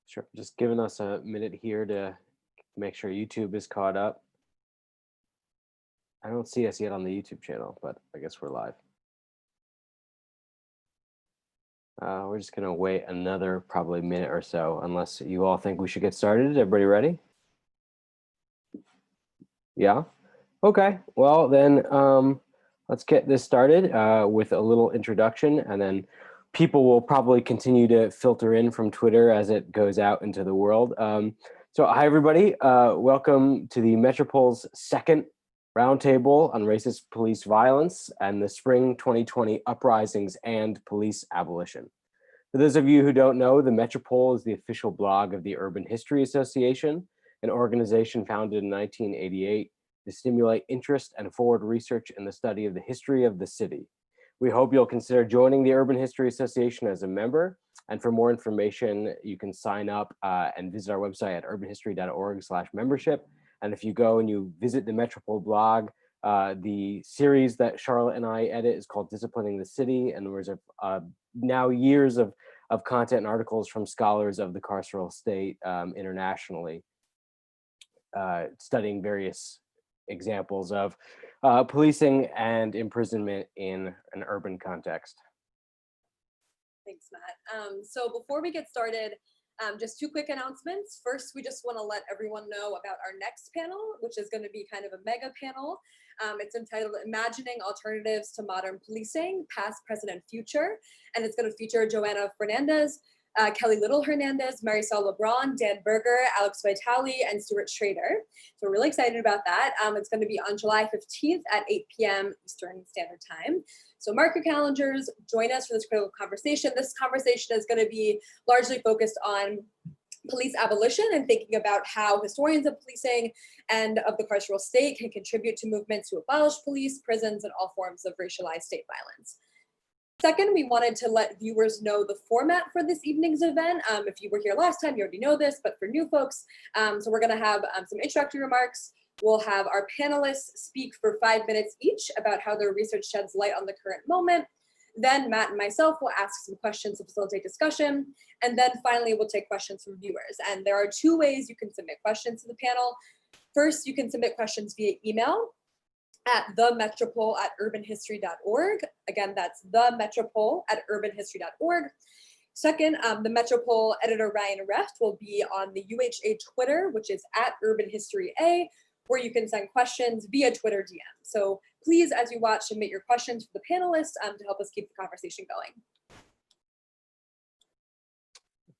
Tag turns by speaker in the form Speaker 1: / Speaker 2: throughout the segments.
Speaker 1: Sure. Just giving us a minute here to make sure YouTube is caught up. I don't see us yet on the YouTube channel, but I guess we're live. We're just gonna wait another probably minute or so, unless you all think we should get started. Everybody ready? Yeah? Okay, well then let's get this started with a little introduction, and then people will probably continue to filter in from Twitter as it goes out into the world. So hi everybody, welcome to the Metropole's second roundtable on racist police violence and the spring 2020 uprisings and police abolition. For those of you who don't know, the Metropole is the official blog of the Urban History Association, an organization founded in 1988 to stimulate interest and forward research in the study of the history of the city. We hope you'll consider joining the Urban History Association as a member. And for more information, you can sign up and visit our website at urbanhistory.org/membership. And if you go and you visit the Metropole blog, the series that Charlotte and I edit is called Disciplining the City. And there's now years of content and articles from scholars of the carceral state internationally, studying various examples of policing and imprisonment in an urban context.
Speaker 2: Thanks, Matt. So before we get started, just two quick announcements. First, we just want to let everyone know about our next panel, which is going to be kind of a mega panel. It's entitled Imagining Alternatives to Modern Policing, Past, Present, and Future. And it's going to feature Joanna Fernandez, Kelly Little Hernandez, Marisol LeBron, Dan Berger, Alex Vitale, and Stuart Schrader. So we're really excited about that. It's going to be on July 15th at 8 p.m. Eastern Standard Time. So mark your calendars, join us for this critical conversation. This conversation is going to be largely focused on police abolition and thinking about how historians of policing and of the carceral state can contribute to movements to abolish police, prisons, and all forms of racialized state violence. Second, we wanted to let viewers know the format for this evening's event. If you were here last time, you already know this, but for new folks, so we're going to have some introductory remarks. We'll have our panelists speak for 5 minutes each about how their research sheds light on the current moment. Then Matt and myself will ask some questions to facilitate discussion. And then finally, we'll take questions from viewers. And there are two ways you can submit questions to the panel. First, you can submit questions via email at themetropole@urbanhistory.org. Again, that's themetropole@urbanhistory.org. Second, the Metropole editor Ryan Reft will be on the UHA Twitter, which is @urbanhistoryA, where you can send questions via Twitter DM. So please, as you watch, submit your questions for the panelists to help us keep the conversation going.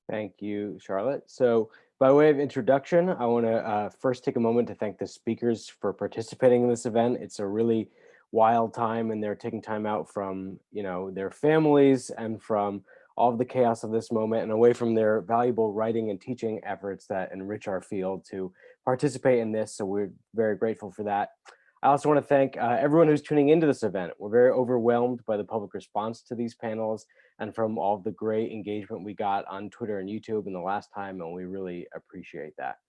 Speaker 1: Thank you, Charlotte. So by way of introduction, I want to first take a moment to thank the speakers for participating in this event. It's a really wild time, and they're taking time out from, their families and from all of the chaos of this moment and away from their valuable writing and teaching efforts that enrich our field to participate in this. So we're very grateful for that. I also want to thank everyone who's tuning into this event. We're very overwhelmed by the public response to these panels and from all the great engagement we got on Twitter and YouTube in the last time, and we really appreciate that.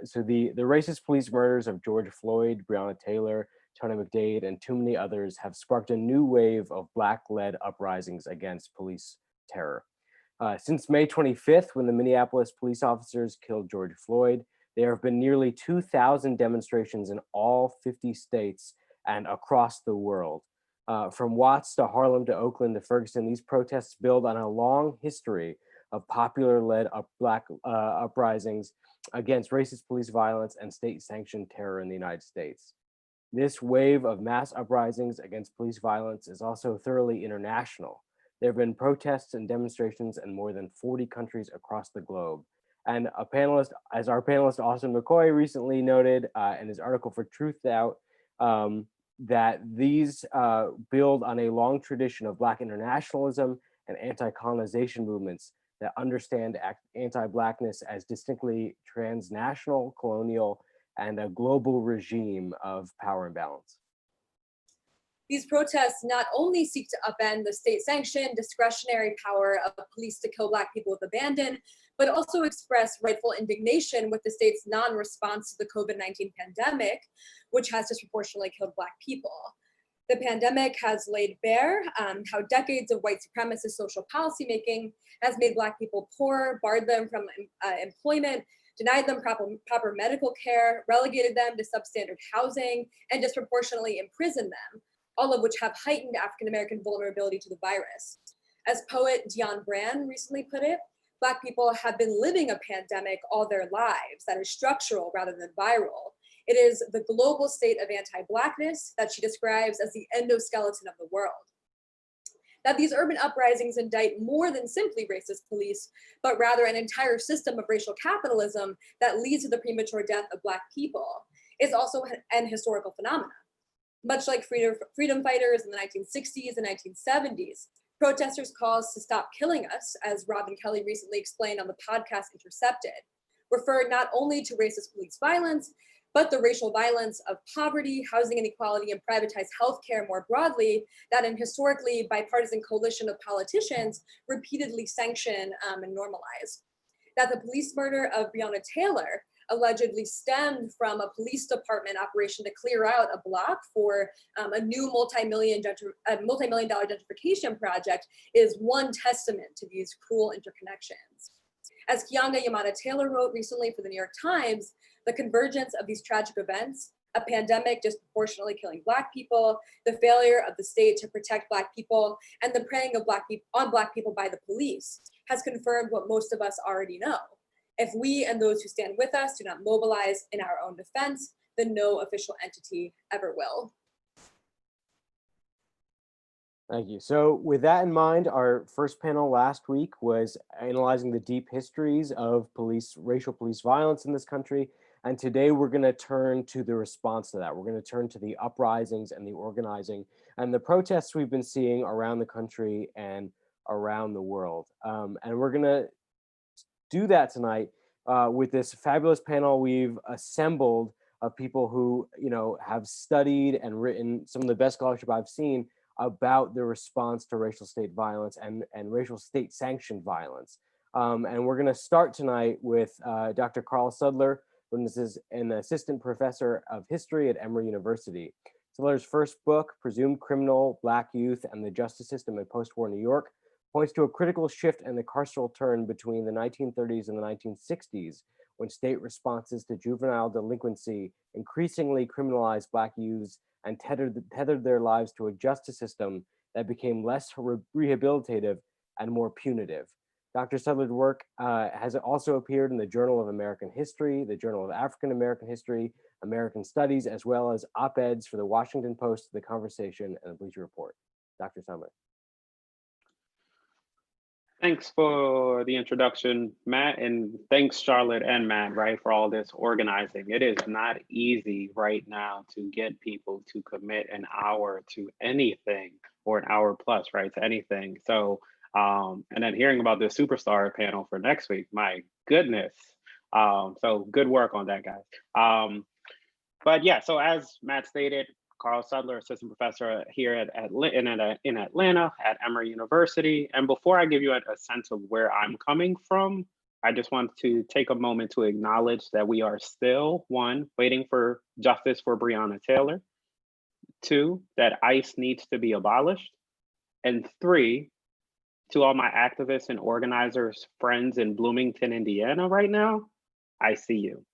Speaker 1: So the racist police murders of George Floyd, Breonna Taylor, Tony McDade, and too many others have sparked a new wave of Black-led uprisings against police terror. Since May 25th, when the Minneapolis police officers killed George Floyd, there have been nearly 2,000 demonstrations in all 50 states and across the world. From Watts to Harlem to Oakland to Ferguson, these protests build on a long history of popular-led Black uprisings against racist police violence and state-sanctioned terror in the United States. This wave of mass uprisings against police violence is also thoroughly international. There have been protests and demonstrations in more than 40 countries across the globe. And our panelist Austin McCoy recently noted in his article for Truth Out that these build on a long tradition of Black internationalism and anti-colonization movements that understand anti-Blackness as distinctly transnational, colonial, and a global regime of power imbalance.
Speaker 2: These protests not only seek to upend the state-sanctioned discretionary power of police to kill Black people with abandon, but also express rightful indignation with the state's non-response to the COVID-19 pandemic, which has disproportionately killed Black people. The pandemic has laid bare how decades of white supremacist social policymaking has made Black people poor, barred them from employment, denied them proper medical care, relegated them to substandard housing, and disproportionately imprisoned them, all of which have heightened African-American vulnerability to the virus. As poet Dion Brand recently put it, Black people have been living a pandemic all their lives that is structural rather than viral. It is the global state of anti-Blackness that she describes as the endoskeleton of the world. That these urban uprisings indict more than simply racist police, but rather an entire system of racial capitalism that leads to the premature death of Black people is also an historical phenomenon. Much like freedom fighters in the 1960s and 1970s, protesters' calls to stop killing us, as Robin Kelly recently explained on the podcast Intercepted, refer not only to racist police violence, but the racial violence of poverty, housing inequality, and privatized healthcare more broadly that an historically bipartisan coalition of politicians repeatedly sanction and normalize. That the police murder of Breonna Taylor allegedly stemmed from a police department operation to clear out a block for a new multi-million dollar gentrification project is one testament to these cruel interconnections. As Keeanga-Yamahtta Taylor wrote recently for the New York Times, the convergence of these tragic events, a pandemic disproportionately killing Black people, the failure of the state to protect Black people, and the preying of on Black people by the police has confirmed what most of us already know. If we and those who stand with us do not mobilize in our own defense, then no official entity ever will.
Speaker 1: Thank you. So with that in mind, our first panel last week was analyzing the deep histories of racial police violence in this country. And today we're going to turn to the response to that. We're going to turn to the uprisings and the organizing and the protests we've been seeing around the country and around the world. And we're going to do that tonight with this fabulous panel we've assembled of people who, have studied and written some of the best scholarship I've seen about the response to racial state violence and racial state sanctioned violence. And we're going to start tonight with Dr. Carl Suddler, who is an assistant professor of history at Emory University. Suddler's first book, Presumed Criminal: Black Youth and the Justice System in Post-War New York, points to a critical shift in the carceral turn between the 1930s and the 1960s, when state responses to juvenile delinquency increasingly criminalized Black youths and tethered their lives to a justice system that became less rehabilitative and more punitive. Dr. Suddler's work has also appeared in the Journal of American History, the Journal of African American History, American Studies, as well as op-eds for the Washington Post, The Conversation, and the Bleacher Report. Dr. Suddler.
Speaker 3: Thanks for the introduction, Matt, and thanks, Charlotte and Matt, right, for all this organizing. It is not easy right now to get people to commit an hour to anything, or an hour plus, right, to anything. So, and then hearing about the superstar panel for next week, my goodness. So good work on that, guys. But yeah, so as Matt stated, Carl Suddler, assistant professor here in Atlanta at Emory University. And before I give you a sense of where I'm coming from, I just want to take a moment to acknowledge that we are still, one, waiting for justice for Breonna Taylor, two, that ICE needs to be abolished, and three, to all my activists and organizers, friends in Bloomington, Indiana right now, I see you,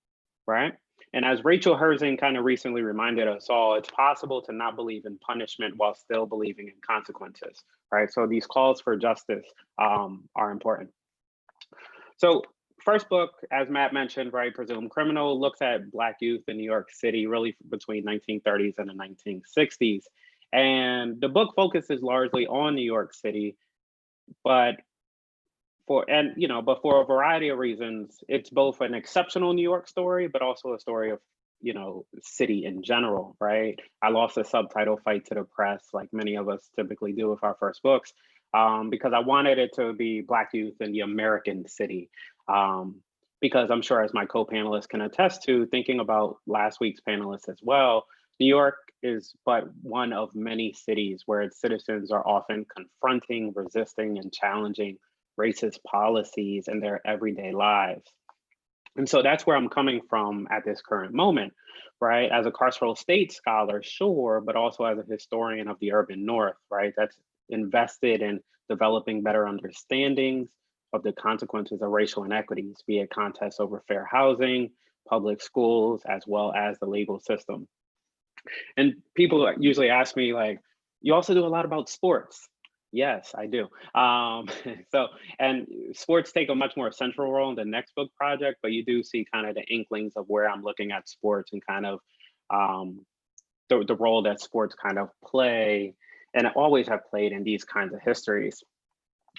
Speaker 3: right? And as Rachel Herzing kind of recently reminded us all, it's possible to not believe in punishment while still believing in consequences, right? So these calls for justice are important. So first book, as Matt mentioned, right, Presumed Criminal, looks at Black youth in New York City, really between 1930s and the 1960s. And the book focuses largely on New York City, but for a variety of reasons, it's both an exceptional New York story, but also a story of, city in general, right? I lost the subtitle Fight to the Press, like many of us typically do with our first books, because I wanted it to be Black youth in the American city. Because I'm sure, as my co-panelists can attest to, thinking about last week's panelists as well, New York is but one of many cities where its citizens are often confronting, resisting, and challenging racist policies in their everyday lives. And so that's where I'm coming from at this current moment, right? As a carceral state scholar, sure, but also as a historian of the urban North, right? That's invested in developing better understandings of the consequences of racial inequities, be it contests over fair housing, public schools, as well as the legal system. And people usually ask me, like, you also do a lot about sports. Yes, I do. So, and sports take a much more central role in the next book project, but you do see kind of the inklings of where I'm looking at sports and kind of um, the role that sports kind of play and always have played in these kinds of histories.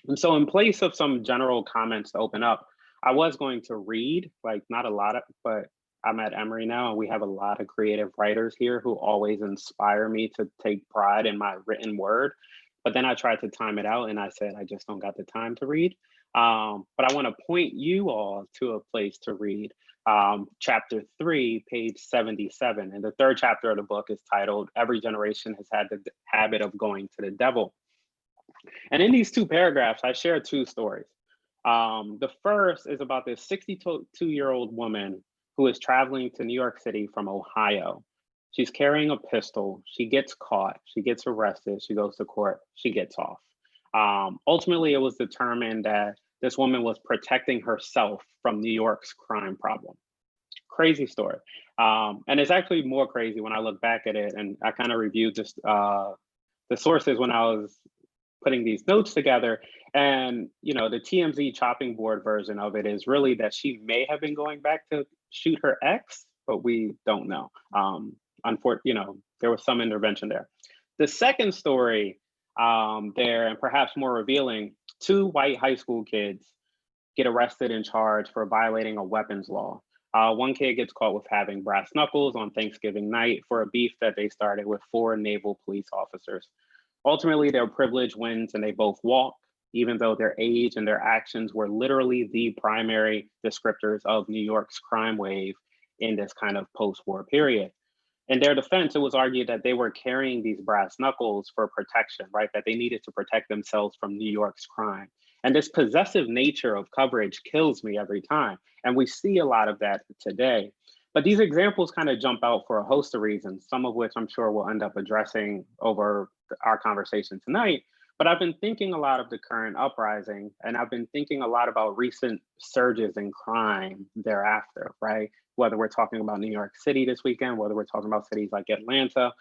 Speaker 3: And so in place of some general comments to open up, I was going to read, like not a lot of, but I'm at Emory now and we have a lot of creative writers here who always inspire me to take pride in my written word. But then I tried to time it out and I said, I just don't got the time to read. But I want to point you all to a place to read. Chapter 3, page 77. And the third chapter of the book is titled, Every Generation Has Had the Habit of Going to the Devil. And in these two paragraphs, I share two stories. The first is about this 62-year-old woman who is traveling to New York City from Ohio. She's carrying a pistol. She gets caught. She gets arrested. She goes to court. She gets off. Ultimately, it was determined that this woman was protecting herself from New York's crime problem. Crazy story. And it's actually more crazy when I look back at it. And I kind of reviewed just the sources when I was putting these notes together. And, you know, the TMZ chopping board version of it is really that she may have been going back to shoot her ex, but we don't know. Unfortunately, you know, there was some intervention there. The second story there, and perhaps more revealing, two white high school kids get arrested and charged for violating a weapons law. One kid gets caught with having brass knuckles on Thanksgiving night for a beef that they started with 4 naval police officers. Ultimately, their privilege wins and they both walk, even though their age and their actions were literally the primary descriptors of New York's crime wave in this kind of post-war period. In their defense, it was argued that they were carrying these brass knuckles for protection, right? That they needed to protect themselves from New York's crime. And this possessive nature of coverage kills me every time. And we see a lot of that today. But these examples kind of jump out for a host of reasons, some of which I'm sure we'll end up addressing over our conversation tonight. But I've been thinking a lot of the current uprising, and I've been thinking a lot about recent surges in crime thereafter, right? Whether we're talking about New York City this weekend, whether we're talking about cities like Atlanta,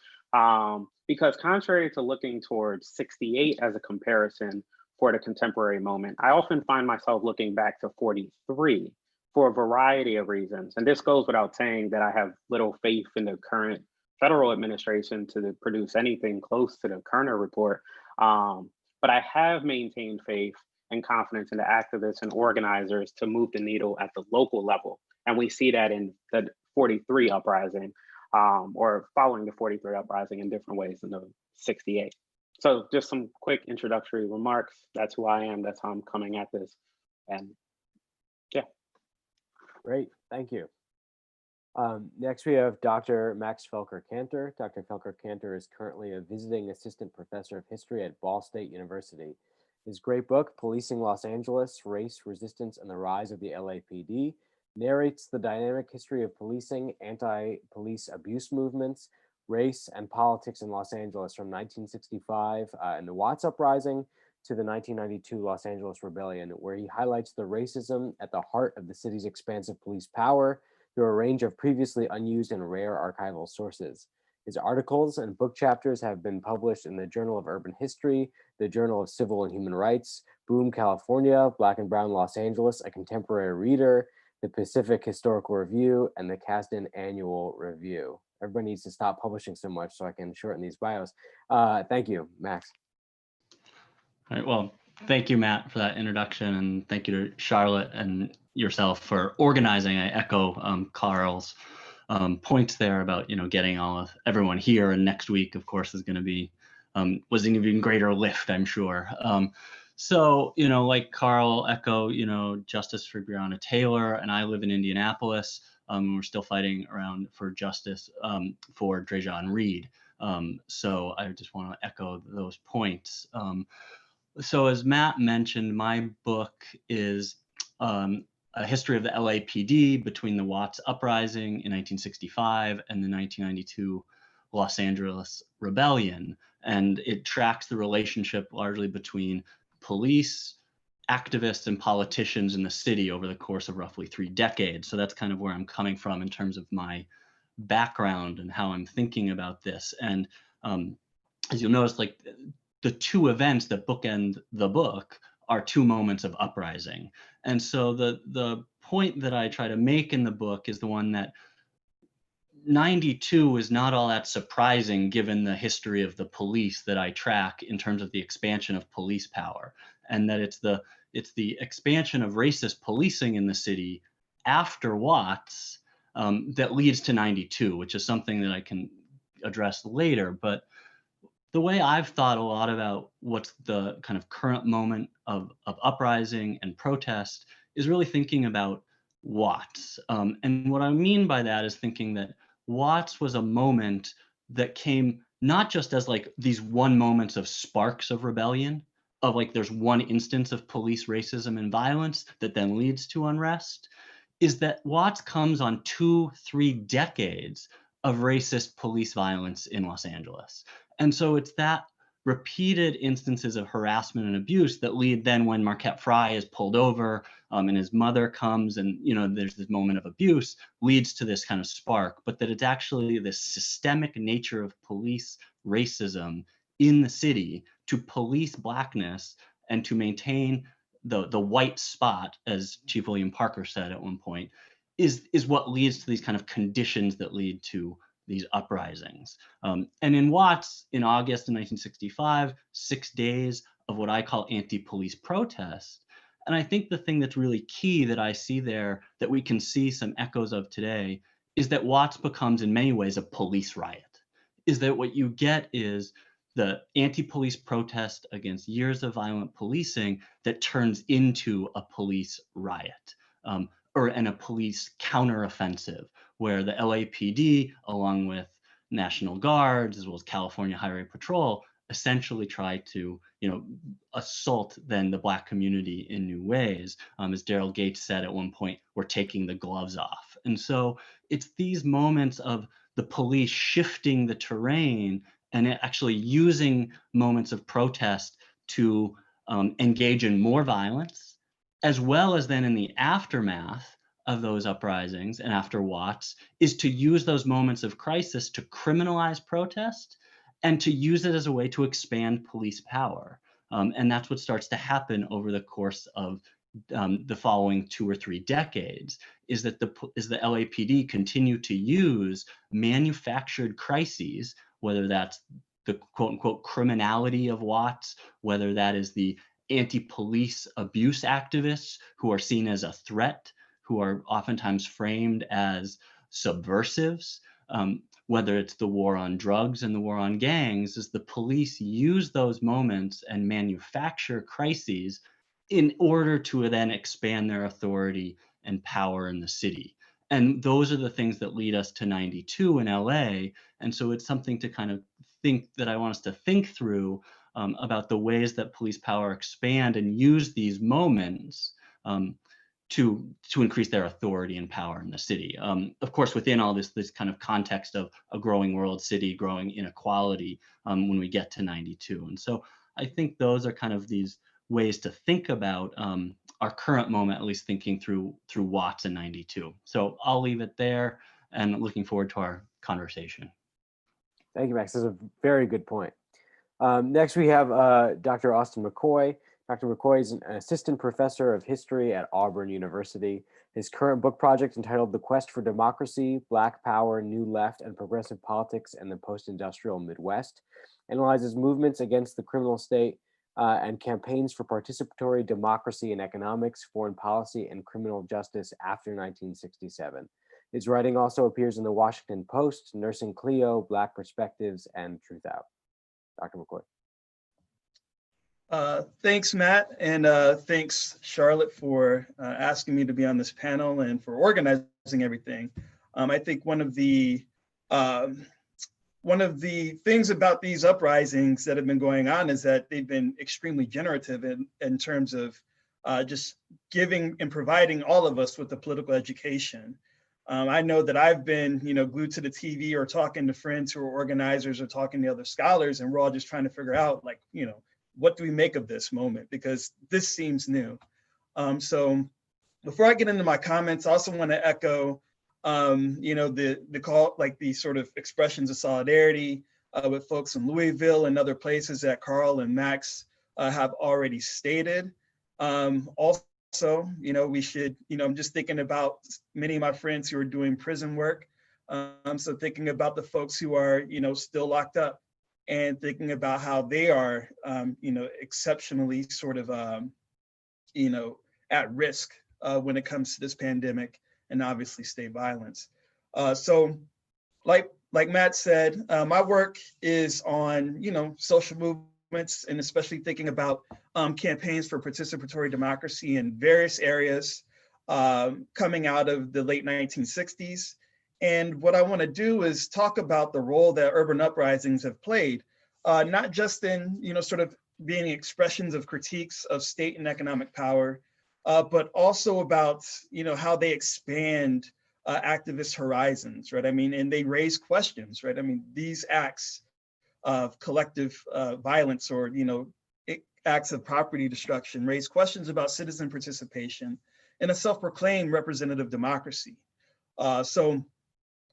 Speaker 3: because contrary to looking towards 68 as a comparison for the contemporary moment, I often find myself looking back to 43 for a variety of reasons. And this goes without saying that I have little faith in the current federal administration to produce anything close to the Kerner report. But I have maintained faith and confidence in the activists and organizers to move the needle at the local level. And we see that in the 43 uprising, or following the 43 uprising in different ways in the 68. So just some quick introductory remarks. That's who I am. That's how I'm coming at this. And yeah.
Speaker 1: Great, thank you. Next, we have Dr. Max Felker-Kanter. Dr. Felker-Kanter is currently a visiting assistant professor of history at Ball State University. His great book, Policing Los Angeles, Race, Resistance, and the Rise of the LAPD, narrates the dynamic history of policing, anti-police abuse movements, race, and politics in Los Angeles from 1965 and the Watts Uprising to the 1992 Los Angeles Rebellion, where he highlights the racism at the heart of the city's expansive police power through a range of previously unused and rare archival sources. His articles and book chapters have been published in the Journal of Urban History, the Journal of Civil and Human Rights, Boom, California, Black and Brown Los Angeles, A Contemporary Reader, the Pacific Historical Review, and the Kasdan Annual Review. Everybody needs to stop publishing so much so I can shorten these bios. Thank you, Max.
Speaker 4: All right, well, thank you, Matt, for that introduction, and thank you to Charlotte and yourself for organizing. I echo Carl's points there about, you know, getting everyone here, and next week, of course, is going to be was an even greater lift, I'm sure. So, you know, like Carl echo, you know, justice for Breonna Taylor, and I live in Indianapolis. We're still fighting around for justice for Drejon Reed. So I just want to echo those points. So as Matt mentioned, my book is a history of the LAPD between the Watts Uprising in 1965 and the 1992 Los Angeles Rebellion. And it tracks the relationship largely between police, activists, and politicians in the city over the course of roughly 3 decades. So that's kind of where I'm coming from in terms of my background and how I'm thinking about this. And as you'll notice, like the 2 events that bookend the book are 2 moments of uprising. And so the point that I try to make in the book is the one that 92 is not all that surprising given the history of the police that I track in terms of the expansion of police power, and that it's the expansion of racist policing in the city after Watts that leads to 92, which is something that I can address later. But the way I've thought a lot about what's the kind of current moment of uprising and protest is really thinking about Watts. And what I mean by that is thinking that Watts was a moment that came not just as like these one moments of sparks of rebellion, of like there's one instance of police racism and violence that then leads to unrest, is that Watts comes on 2-3 decades of racist police violence in Los Angeles. And so it's that repeated instances of harassment and abuse that lead then when Marquette Fry is pulled over and his mother comes and, you know, there's this moment of abuse leads to this kind of spark, but that it's actually this systemic nature of police racism in the city to police Blackness and to maintain the white spot, as Chief William Parker said at one point, is what leads to these kind of conditions that lead to these uprisings. And in Watts, in August of 1965, 6 days of what I call anti-police protest. And I think the thing that's really key that I see there that we can see some echoes of today is that Watts becomes in many ways a police riot. Is that what you get is the anti-police protest against years of violent policing that turns into a police riot. And a police counteroffensive, where the LAPD, along with National Guards, as well as California Highway Patrol, essentially try to, you know, assault then the Black community in new ways. As Daryl Gates said at one point, we're taking the gloves off. And so it's these moments of the police shifting the terrain and actually using moments of protest to engage in more violence, as well as then in the aftermath of those uprisings and after Watts, is to use those moments of crisis to criminalize protest and to use it as a way to expand police power. And that's what starts to happen over the course of the following 2 or 3 decades, is that the LAPD continue to use manufactured crises, whether that's the quote unquote criminality of Watts, whether that is the anti-police abuse activists who are seen as a threat, who are oftentimes framed as subversives, whether it's the war on drugs and the war on gangs, is the police use those moments and manufacture crises in order to then expand their authority and power in the city. And those are the things that lead us to 92 in LA. And so it's something to kind of think that I want us to think through about the ways that police power expand and use these moments to increase their authority and power in the city. Of course, within all this kind of context of a growing world city, growing inequality when we get to 92. And so I think those are kind of these ways to think about our current moment, at least thinking through Watts and 92. So I'll leave it there and looking forward to our conversation.
Speaker 1: Thank you, Max. That's a very good point. Next, we have Dr. Austin McCoy. Dr. McCoy is an assistant professor of history at Auburn University. His current book project, entitled The Quest for Democracy, Black Power, New Left, and Progressive Politics in the Post-Industrial Midwest, analyzes movements against the criminal state and campaigns for participatory democracy in economics, foreign policy, and criminal justice after 1967. His writing also appears in the Washington Post, Nursing Clio, Black Perspectives, and Truth Out. Dr. McCoy.
Speaker 5: Thanks, Matt, and thanks, Charlotte, for asking me to be on this panel and for organizing everything. I think one of the things about these uprisings that have been going on is that they've been extremely generative in terms of just giving and providing all of us with the political education. I know that I've been, glued to the TV or talking to friends who are organizers or talking to other scholars, and we're all just trying to figure out, like, what do we make of this moment? Because this seems new. So before I get into my comments, I also want to echo, the call, like the sort of expressions of solidarity with folks in Louisville and other places that Carl and Max have already stated. Also, we should, I'm just thinking about many of my friends who are doing prison work. So thinking about the folks who are, still locked up, and thinking about how they are, exceptionally sort of, at risk when it comes to this pandemic and obviously state violence. So like Matt said, my work is on, social movements, and especially thinking about campaigns for participatory democracy in various areas coming out of the late 1960s. And what I want to do is talk about the role that urban uprisings have played, not just in, sort of being expressions of critiques of state and economic power, but also about, how they expand activist horizons, right? I mean, and they raise questions, right? I mean, these acts of collective violence or, acts of property destruction raise questions about citizen participation in a self-proclaimed representative democracy. So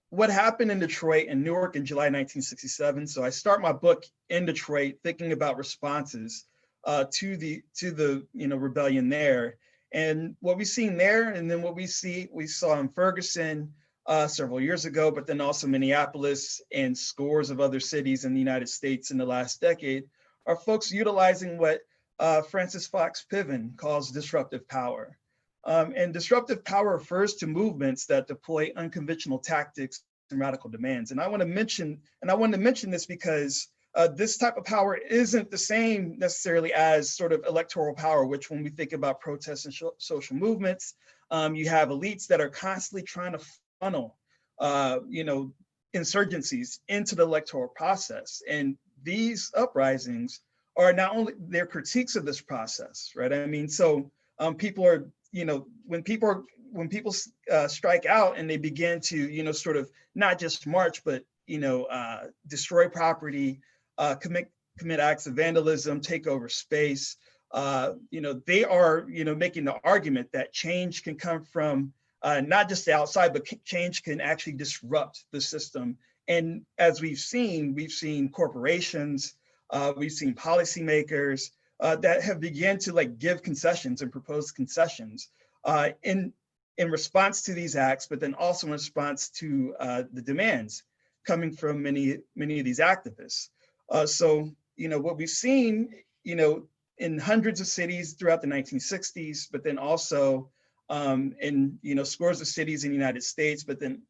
Speaker 5: what happened in Detroit and Newark in July 1967? So I start my book in Detroit thinking about responses to the rebellion there. And what we've seen there, and then what we saw in Ferguson several years ago, but then also Minneapolis and scores of other cities in the United States in the last decade, are folks utilizing what Francis Fox Piven calls disruptive power. And disruptive power refers to movements that deploy unconventional tactics and radical demands. And I want to mention this because this type of power isn't the same necessarily as sort of electoral power, which when we think about protests and social movements, you have elites that are constantly trying to funnel, insurgencies into the electoral process. And these uprisings are not only, they're critiques of this process, right? I mean, so people are, when people strike out and they begin to, sort of not just march, but, destroy property, commit acts of vandalism, take over space, they are, making the argument that change can come from not just the outside, but change can actually disrupt the system. And as we've seen corporations, we've seen policymakers that have begun to like give concessions and propose concessions in response to these acts, but then also in response to the demands coming from many of these activists. So, what we've seen, in hundreds of cities throughout the 1960s, but then also in, scores of cities in the United States, but then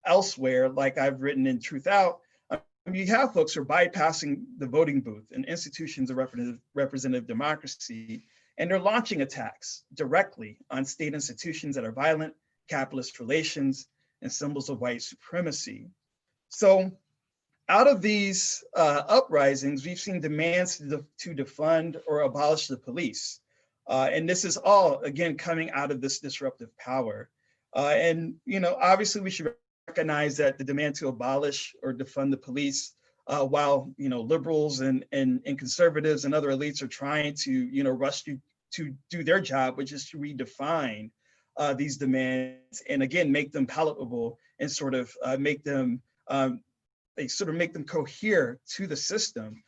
Speaker 5: elsewhere, like I've written in Truth Out, you have folks who are bypassing the voting booth and institutions of representative democracy, and they're launching attacks directly on state institutions that are violent, capitalist relations, and symbols of white supremacy. So out of these uprisings, we've seen demands to defund or abolish the police. And this is all, again, coming out of this disruptive power. And, obviously we should recognize that the demand to abolish or defund the police, while, liberals and conservatives and other elites are trying to, rush to do their job, which is to redefine these demands and again, make them palatable and sort of make them cohere to the system.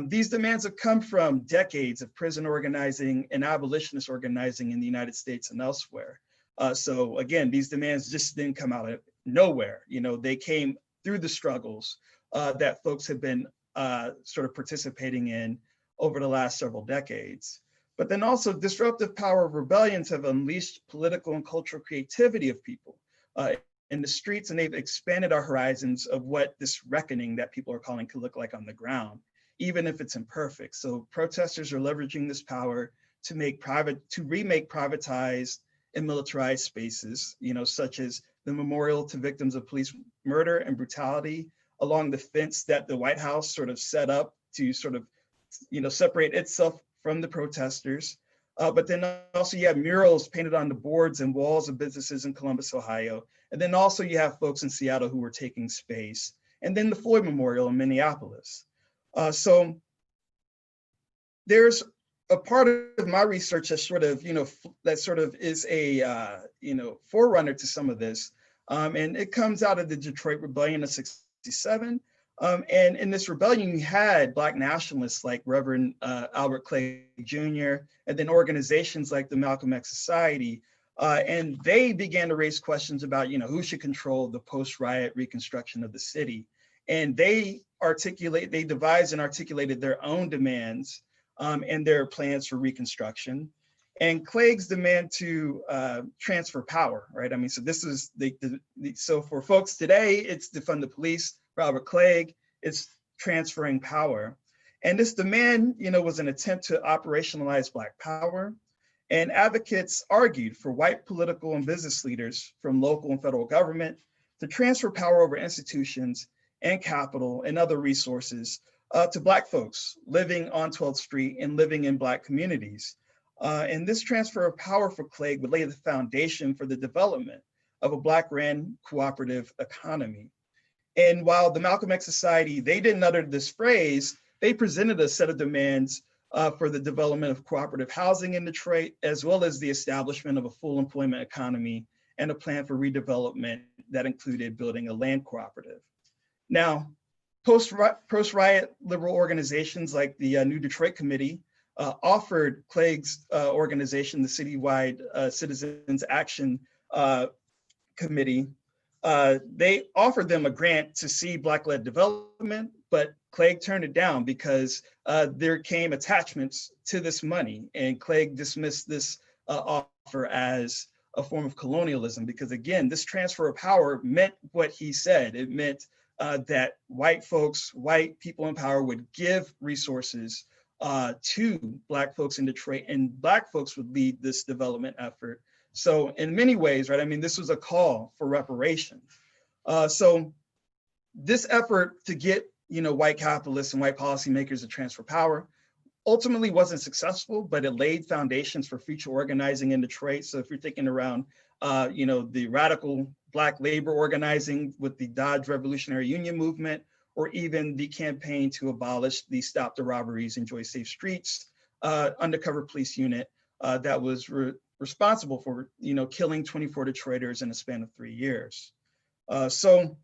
Speaker 5: These demands have come from decades of prison organizing and abolitionist organizing in the United States and elsewhere. So again, these demands just didn't come out of nowhere. They came through the struggles that folks have been sort of participating in over the last several decades. But then also disruptive power of rebellions have unleashed political and cultural creativity of people in the streets, and they've expanded our horizons of what this reckoning that people are calling could look like on the ground, even if it's imperfect. So protesters are leveraging this power to remake privatized and militarized spaces, such as the memorial to victims of police murder and brutality along the fence that the White House sort of set up to sort of, separate itself from the protesters. But then also you have murals painted on the boards and walls of businesses in Columbus, Ohio. And then also you have folks in Seattle who were taking space. And then the Floyd Memorial in Minneapolis. So there's a part of my research that sort of, is a, forerunner to some of this. And it comes out of the Detroit Rebellion of '67. And in this rebellion, you had Black nationalists like Reverend Albert Clegg Jr., and then organizations like the Malcolm X Society. And they began to raise questions about, who should control the post-riot reconstruction of the city. And they devised and articulated their own demands and their plans for reconstruction. And Clegg's demand to transfer power, right? I mean, so this is so for folks today, it's defund the police. For Albert Clegg, it's transferring power. And this demand, was an attempt to operationalize Black power. And advocates argued for white political and business leaders from local and federal government to transfer power over institutions and capital and other resources to Black folks living on 12th Street and living in Black communities. And this transfer of power for Clegg would lay the foundation for the development of a Black-ran cooperative economy. And while the Malcolm X Society, they didn't utter this phrase, they presented a set of demands for the development of cooperative housing in Detroit, as well as the establishment of a full employment economy and a plan for redevelopment that included building a land cooperative. Now, post-riot liberal organizations like the New Detroit Committee offered Clegg's organization, the Citywide Citizens Action Committee, they offered them a grant to see Black-led development, but Clegg turned it down because there came attachments to this money, and Clegg dismissed this offer as a form of colonialism because, again, this transfer of power meant what he said. It meant that white people in power would give resources to Black folks in Detroit, and Black folks would lead this development effort. So in many ways, right, I mean, this was a call for reparation. So this effort to get, white capitalists and white policymakers to transfer power ultimately wasn't successful, but it laid foundations for future organizing in Detroit. So if you're thinking around, the radical Black labor organizing with the Dodge Revolutionary Union movement, or even the campaign to abolish the Stop the Robberies, Enjoy Safe Streets undercover police unit that was responsible for, killing 24 Detroiters in a span of 3 years. So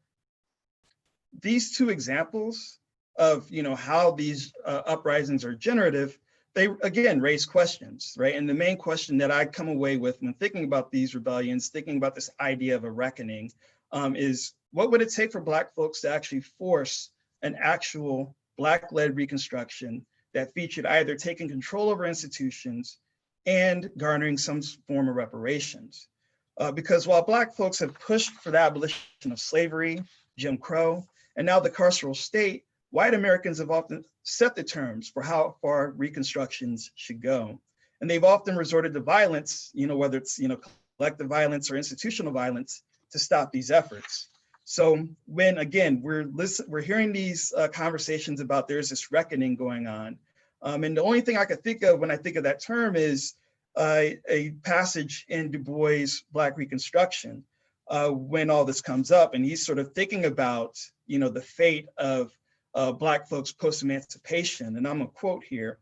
Speaker 5: these two examples of, how these uprisings are generative, they again raise questions, right? And the main question that I come away with when thinking about these rebellions, thinking about this idea of a reckoning, is what would it take for Black folks to actually force an actual Black-led reconstruction that featured either taking control over institutions and garnering some form of reparations? Because while Black folks have pushed for the abolition of slavery, Jim Crow, and now the carceral state, white Americans have often set the terms for how far reconstructions should go. And they've often resorted to violence, whether it's, collective violence or institutional violence, to stop these efforts. So when, again, we're hearing these conversations about there's this reckoning going on. And the only thing I could think of when I think of that term is a passage in Du Bois' Black Reconstruction, when all this comes up, and he's sort of thinking about, the fate of Black folks post-emancipation. And I'm gonna quote here.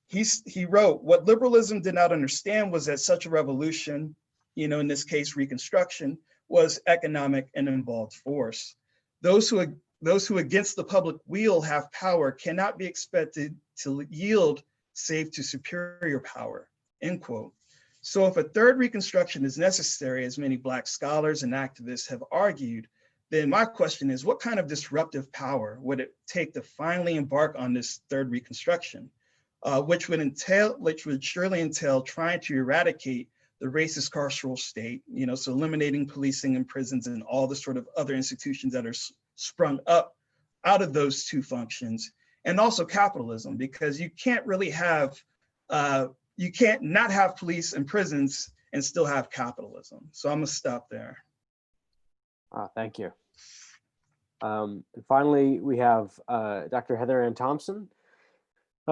Speaker 5: He wrote, "What liberalism did not understand was that such a revolution, in this case, Reconstruction, was economic and involved force. Those who against the public will have power cannot be expected to yield save to superior power," end quote. So if a third Reconstruction is necessary, as many Black scholars and activists have argued, then my question is, what kind of disruptive power would it take to finally embark on this third Reconstruction, which would surely entail trying to eradicate the racist carceral state, so eliminating policing and prisons and all the sort of other institutions that are sprung up out of those two functions, and also capitalism, because you can't really have, you can't not have police and prisons and still have capitalism. So I'm gonna stop there.
Speaker 1: Thank you. And finally, we have Dr. Heather Ann Thompson.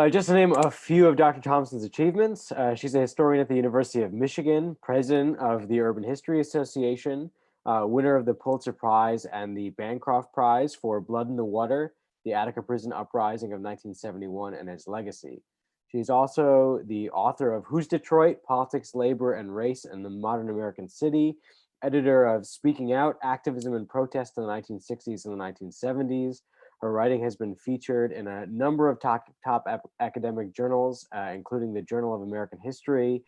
Speaker 1: Just to name a few of Dr. Thompson's achievements, she's a historian at the University of Michigan, president of the Urban History Association, winner of the Pulitzer Prize and the Bancroft Prize for Blood in the Water, the Attica Prison Uprising of 1971 and its legacy. She's also the author of Who's Detroit? Politics, Labor, and Race in the Modern American City, editor of Speaking Out, Activism and Protest in the 1960s and the 1970s. Her writing has been featured in a number of top academic journals, including the Journal of American History,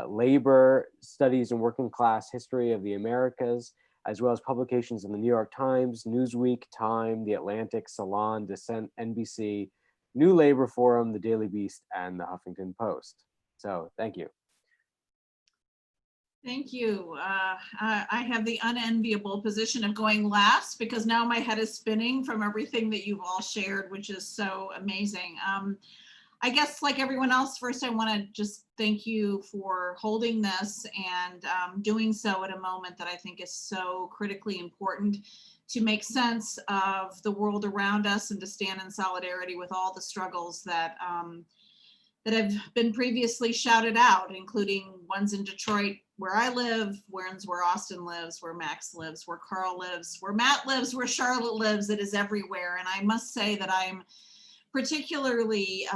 Speaker 1: Labor, Studies and Working Class History of the Americas, as well as publications in the New York Times, Newsweek, Time, The Atlantic, Salon, Dissent, NBC, New Labor Forum, The Daily Beast, and The Huffington Post. So thank you.
Speaker 6: Thank you. I have the unenviable position of going last because now my head is spinning from everything that you've all shared, which is so amazing. I guess like everyone else, first I want to just thank you for holding this and doing so at a moment that I think is so critically important to make sense of the world around us and to stand in solidarity with all the struggles that that have been previously shouted out, including ones in Detroit, where I live, where Austin lives, where Max lives, where Carl lives, where Matt lives, where Charlotte lives. It is everywhere. And I must say that I'm particularly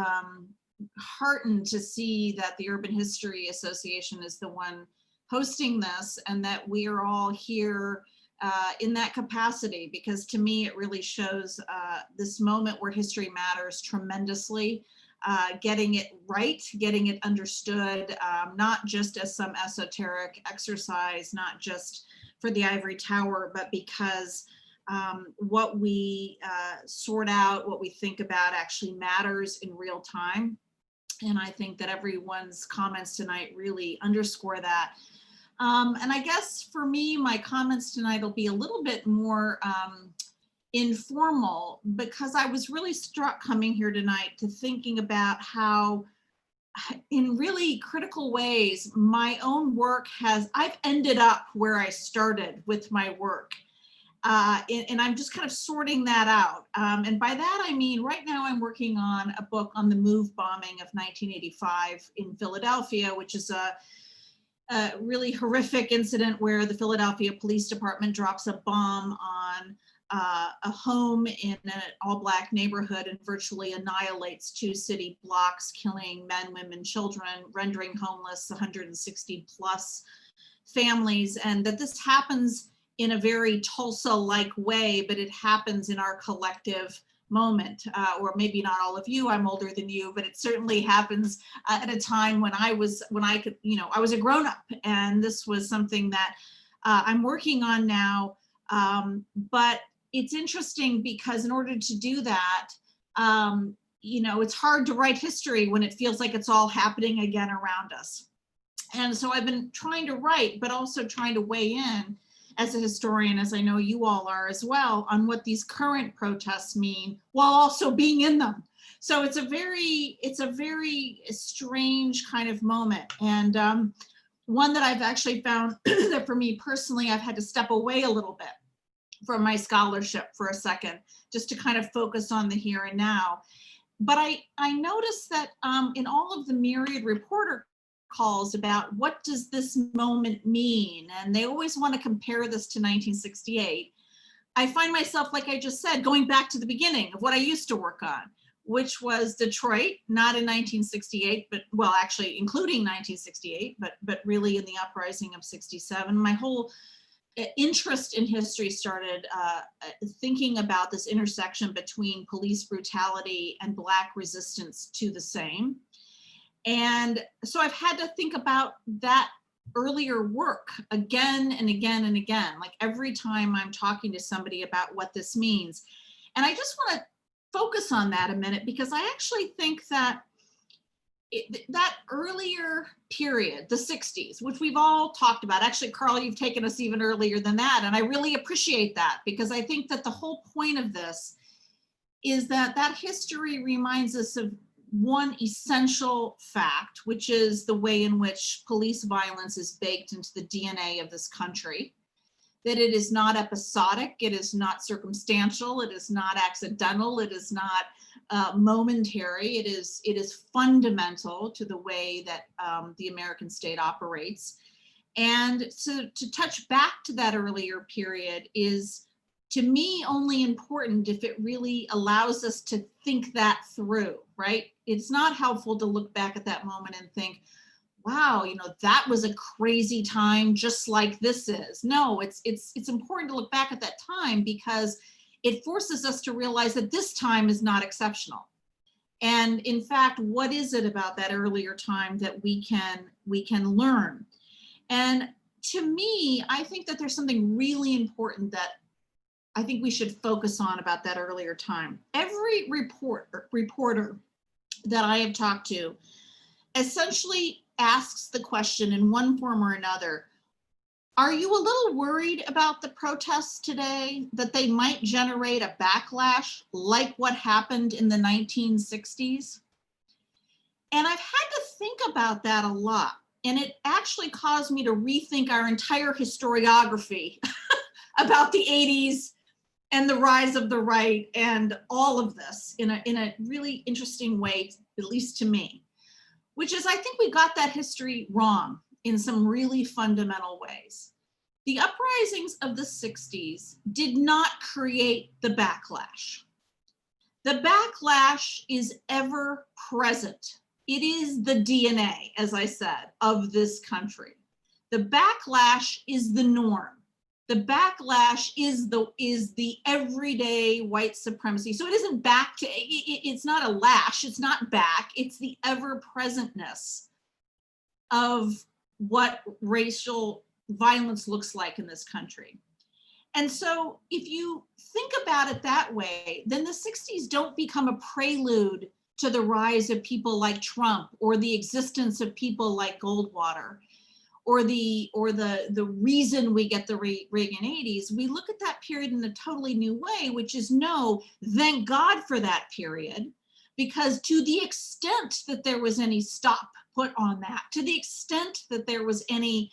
Speaker 6: heartened to see that the Urban History Association is the one hosting this and that we are all here in that capacity, because to me, it really shows this moment where history matters tremendously. Getting it right, getting it understood, not just as some esoteric exercise, not just for the ivory tower, but because what we sort out, what we think about actually matters in real time. And I think that everyone's comments tonight really underscore that. And I guess for me, my comments tonight will be a little bit more informal, because I was really struck coming here tonight to thinking about how in really critical ways my own work I've ended up where I started with my work. And I'm just kind of sorting that out. And by that, I mean, right now I'm working on a book on the MOVE bombing of 1985 in Philadelphia, which is a really horrific incident where the Philadelphia Police Department drops a bomb on a home in an all-Black neighborhood and virtually annihilates 2 city blocks, killing men, women, children, rendering homeless 160 plus families. And that this happens in a very Tulsa-like way, but it happens in our collective moment, or maybe not all of you, I'm older than you, but it certainly happens at a time when I was a grown-up, and this was something that I'm working on now. But it's interesting because in order to do that, it's hard to write history when it feels like it's all happening again around us. And so I've been trying to write, but also trying to weigh in as a historian, as I know you all are as well, on what these current protests mean while also being in them. So it's a very strange kind of moment. And one that I've actually found that for me personally, I've had to step away a little bit from my scholarship for a second, just to kind of focus on the here and now. But I noticed that in all of the myriad reporter calls about what does this moment mean, and they always want to compare this to 1968, I find myself, like I just said, going back to the beginning of what I used to work on, which was Detroit, not in 1968, but well, actually including 1968, but really in the uprising of 67. My whole interest in history started thinking about this intersection between police brutality and Black resistance to the same. And so I've had to think about that earlier work again and again and again, like every time I'm talking to somebody about what this means. And I just want to focus on that a minute, because I actually think that that earlier period, the 60s, which we've all talked about, actually, Carl, you've taken us even earlier than that. And I really appreciate that, because I think that the whole point of this is that history reminds us of one essential fact, which is the way in which police violence is baked into the DNA of this country. that it is not episodic, it is not circumstantial, it is not accidental, it is not momentary, it is fundamental to the way that the American state operates. And so to touch back to that earlier period is, to me, only important if it really allows us to think that through, right? It's not helpful to look back at that moment and think, wow, you know, that was a crazy time just like this is. No, it's important to look back at that time because it forces us to realize that this time is not exceptional. And in fact, what is it about that earlier time that we can learn? And to me, I think that there's something really important that I think we should focus on about that earlier time. Every reporter that I have talked to essentially asks the question in one form or another, are you a little worried about the protests today, that they might generate a backlash like what happened in the 1960s? And I've had to think about that a lot. And it actually caused me to rethink our entire historiography about the 80s and the rise of the right and all of this in a really interesting way, at least to me, which is I think we got that history wrong in some really fundamental ways. The uprisings of the 60s did not create the backlash. The backlash is ever present. It is the DNA, as I said, of this country. The backlash is the norm. The backlash is the everyday white supremacy. So it isn't back to, it's not a lash, it's not back, it's the ever-presentness of what racial violence looks like in this country. And so if you think about it that way, then the 60s don't become a prelude to the rise of people like Trump or the existence of people like Goldwater or the reason we get the Reagan 80s. We look at that period in a totally new way, which is no, thank God for that period, because to the extent that there was any stop put on that, to the extent that there was any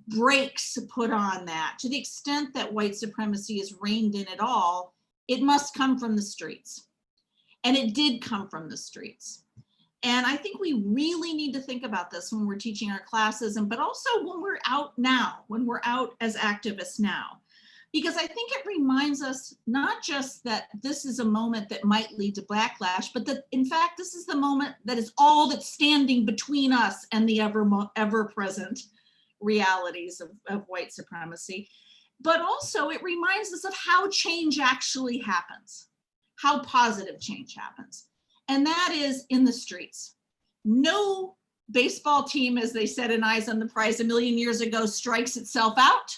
Speaker 6: brakes put on that, to the extent that white supremacy is reined in at all, it must come from the streets. And it did come from the streets. And I think we really need to think about this when we're teaching our classes, but also when we're out now, when we're out as activists now, because I think it reminds us not just that this is a moment that might lead to backlash, but that in fact, this is the moment that is all that's standing between us and the ever-present realities of white supremacy. But also it reminds us of how change actually happens, how positive change happens. And that is in the streets. No baseball team, as they said in Eyes on the Prize a million years ago, strikes itself out.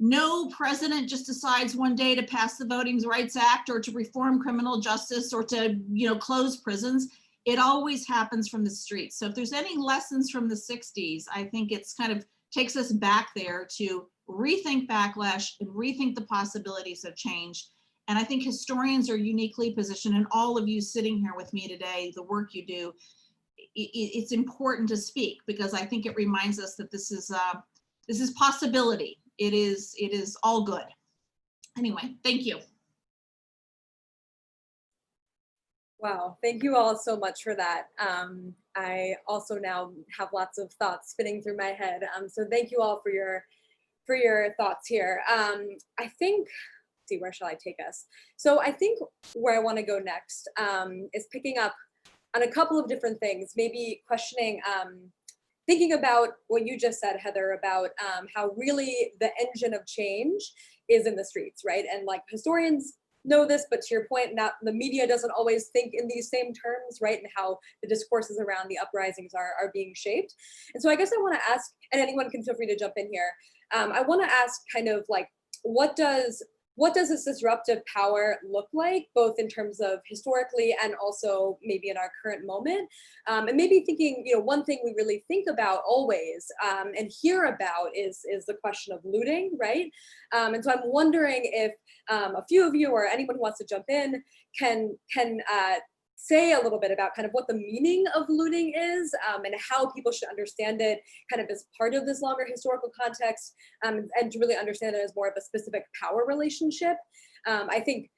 Speaker 6: No president just decides one day to pass the Voting Rights Act or to reform criminal justice or to, close prisons. It always happens from the streets. So if there's any lessons from the 60s, I think it's kind of takes us back there to rethink backlash and rethink the possibilities of change. And I think historians are uniquely positioned, and all of you sitting here with me today, the work you do, it's important to speak because I think it reminds us that this is possibility. It is all good. Anyway, thank you.
Speaker 2: Wow, thank you all so much for that. I also now have lots of thoughts spinning through my head. So thank you all for your thoughts here. I think, see, where shall I take us? So I think where I want to go next is picking up on a couple of different things, maybe questioning, thinking about what you just said, Heather, about how really the engine of change is in the streets, right? And like historians know this, but to your point, not the media doesn't always think in these same terms, right? And how the discourses around the uprisings are being shaped. And so I guess I want to ask, and anyone can feel free to jump in here. I want to ask kind of like, what does this disruptive power look like, both in terms of historically and also maybe in our current moment? And maybe thinking, one thing we really think about always and hear about is the question of looting, right? And so I'm wondering if a few of you or anyone who wants to jump in can say a little bit about kind of what the meaning of looting is, and how people should understand it kind of as part of this longer historical context, and to really understand it as more of a specific power relationship. I think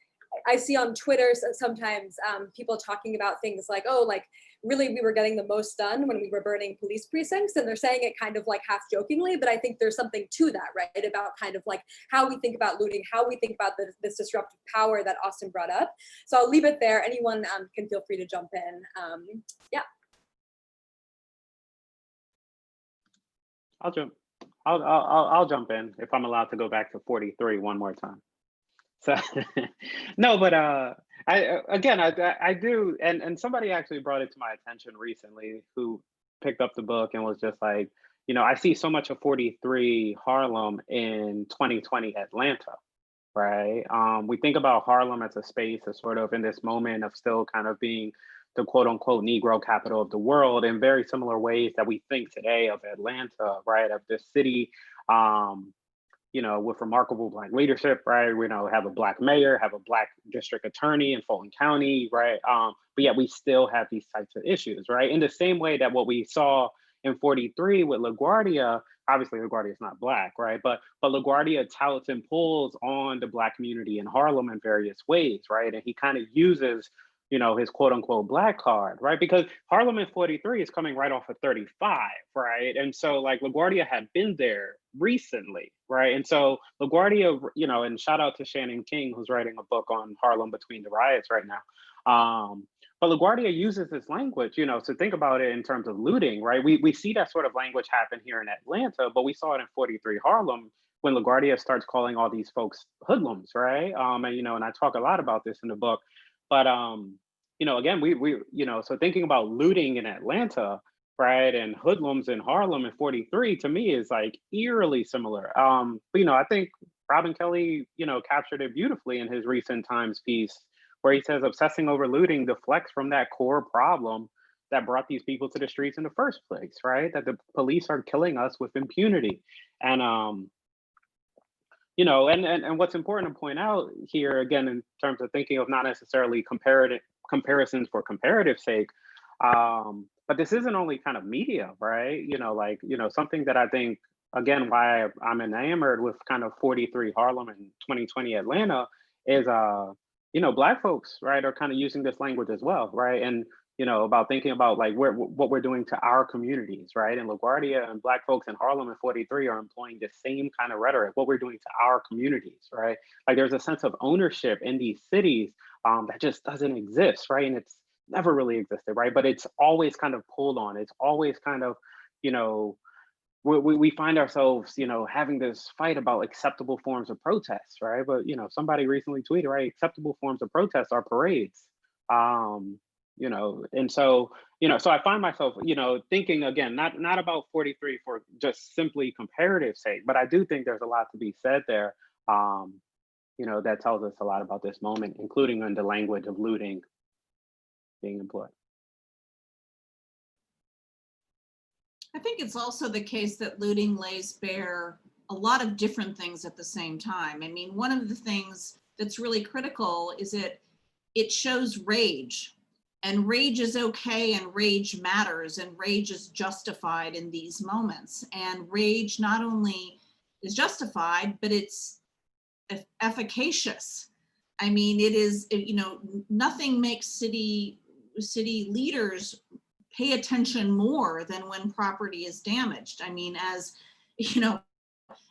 Speaker 2: I see on Twitter sometimes people talking about things like, oh, like really we were getting the most done when we were burning police precincts, and they're saying it kind of like half jokingly, but I think there's something to that, right? About kind of like how we think about looting, how we think about this disruptive power that Austin brought up. So I'll leave it there. Anyone can feel free to jump in. Yeah.
Speaker 3: I'll jump in if I'm allowed to go back to 43 one more time. So no, but I do, and somebody actually brought it to my attention recently who picked up the book and was just like, you know, I see so much of 43 Harlem in 2020 Atlanta, right? We think about Harlem as a space as sort of in this moment of still kind of being the quote unquote Negro capital of the world in very similar ways that we think today of Atlanta, right? Of this city, you know, with remarkable Black leadership, right? We know have a Black mayor, have a Black district attorney in Fulton County, right? But yet we still have these types of issues, right? In the same way that what we saw in 43 with LaGuardia, obviously LaGuardia is not Black, right? But LaGuardia touts and pulls on the Black community in Harlem in various ways, right? And he kind of uses, you know, his quote unquote Black card, right? Because Harlem in 43 is coming right off of 35, right? And so like LaGuardia had been there recently, right? And so LaGuardia, you know, and shout out to Shannon King, who's writing a book on Harlem between the riots right now. But LaGuardia uses this language, you know, so think about it in terms of looting, right? We see that sort of language happen here in Atlanta, but we saw it in 43 Harlem when LaGuardia starts calling all these folks hoodlums, right? And, you know, and I talk a lot about this in the book, but, you know, again, we you know, so thinking about looting in Atlanta, right, and hoodlums in Harlem in 43 to me is like eerily similar. But, you know, I think Robin Kelly, you know, captured it beautifully in his recent Times piece, where he says obsessing over looting deflects from that core problem that brought these people to the streets in the first place, right? That the police are killing us with impunity. And, you know, and what's important to point out here, again, in terms of thinking of not necessarily comparisons for comparative sake, but this isn't only kind of media, right? You know, like, you know, something that I think, again, why I'm enamored with kind of 43 Harlem and 2020 Atlanta is, you know, Black folks, right, are kind of using this language as well, right? And, you know, about thinking about like what we're doing to our communities, right? And LaGuardia and Black folks in Harlem in 43 are employing the same kind of rhetoric, what we're doing to our communities, right? Like there's a sense of ownership in these cities that just doesn't exist, right? And it's never really existed, right? But it's always kind of pulled on. It's always kind of, you know, we find ourselves, you know, having this fight about acceptable forms of protest, right? But, you know, somebody recently tweeted, right, acceptable forms of protest are parades. You know, and so, you know, so I find myself, you know, thinking again, not about 43 for just simply comparative sake, but I do think there's a lot to be said there, you know, that tells us a lot about this moment, including in the language of looting being employed.
Speaker 6: I think it's also the case that looting lays bare a lot of different things at the same time. I mean, one of the things that's really critical is it shows rage, and rage is okay, and rage matters, and rage is justified in these moments. And rage not only is justified, but it's efficacious. I mean, it is, you know, nothing makes city leaders pay attention more than when property is damaged. I mean, as you know,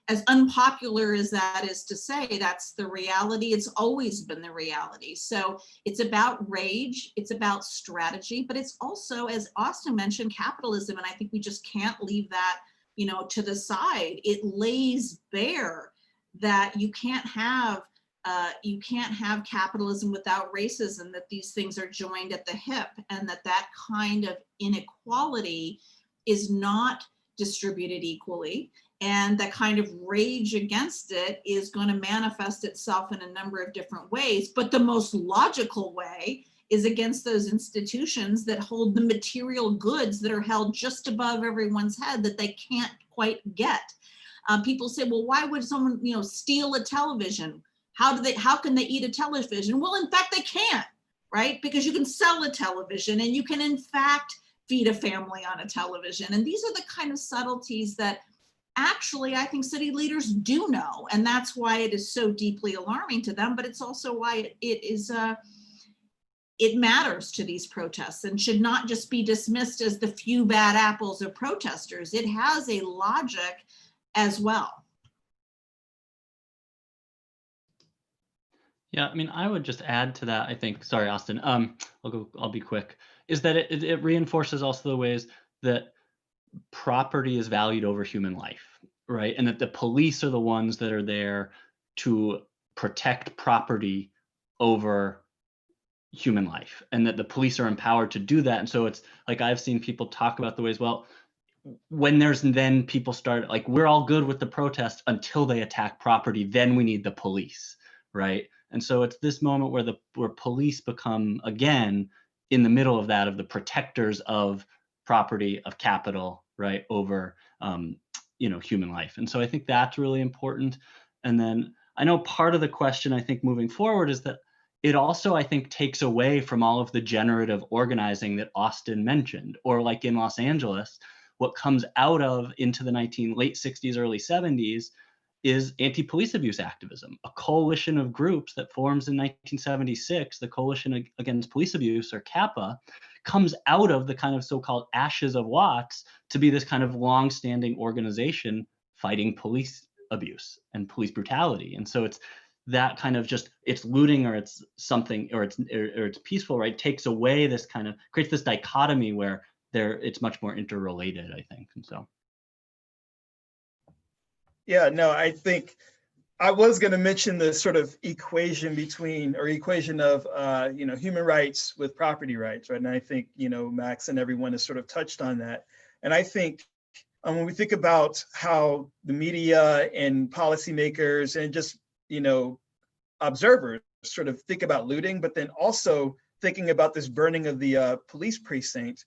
Speaker 6: as unpopular as that is to say, that's the reality. It's always been the reality. So it's about rage, it's about strategy, but it's also, as Austin mentioned, capitalism. And I think we just can't leave that, you know, to the side. It lays bare that you can't have capitalism without racism, that these things are joined at the hip, and that kind of inequality is not distributed equally. And that kind of rage against it is going to manifest itself in a number of different ways. But the most logical way is against those institutions that hold the material goods that are held just above everyone's head that they can't quite get. People say, well, why would someone, you know, steal a television? How can they eat a television? Well, in fact, they can't, right? Because you can sell a television and you can in fact feed a family on a television. And these are the kind of subtleties that actually I think city leaders do know. And that's why it is so deeply alarming to them, but it's also why it matters to these protests and should not just be dismissed as the few bad apples of protesters. It has a logic as well.
Speaker 4: Yeah, I mean, I would just add to that, I think, sorry, Austin, I'll be quick, is that it reinforces also the ways that property is valued over human life, right? And that the police are the ones that are there to protect property over human life, and that the police are empowered to do that. And so it's like, I've seen people talk about the ways, well, when there's then people start like, we're all good with the protest until they attack property, then we need the police, right? And so it's this moment where police become, again, in the middle of that, of the protectors of property, of capital, right, over human life. And so I think that's really important. And then I know part of the question, I think, moving forward is that it also, I think, takes away from all of the generative organizing that Austin mentioned, or like in Los Angeles, what comes out of into the late 60s, early 70s is anti-police abuse activism, a coalition of groups that forms in 1976, the Coalition Against Police Abuse, or CAPA, comes out of the kind of so-called ashes of Watts to be this kind of long-standing organization fighting police abuse and police brutality. And so it's that kind of just, it's looting or it's something, or it's peaceful, right? Takes away this kind of, creates this dichotomy where it's much more interrelated, I think. And so.
Speaker 5: Yeah, no, I think I was going to mention the sort of equation of human rights with property rights, right? And I think, Max and everyone has sort of touched on that. And I think when we think about how the media and policymakers and just, observers sort of think about looting, but then also thinking about this burning of the police precinct,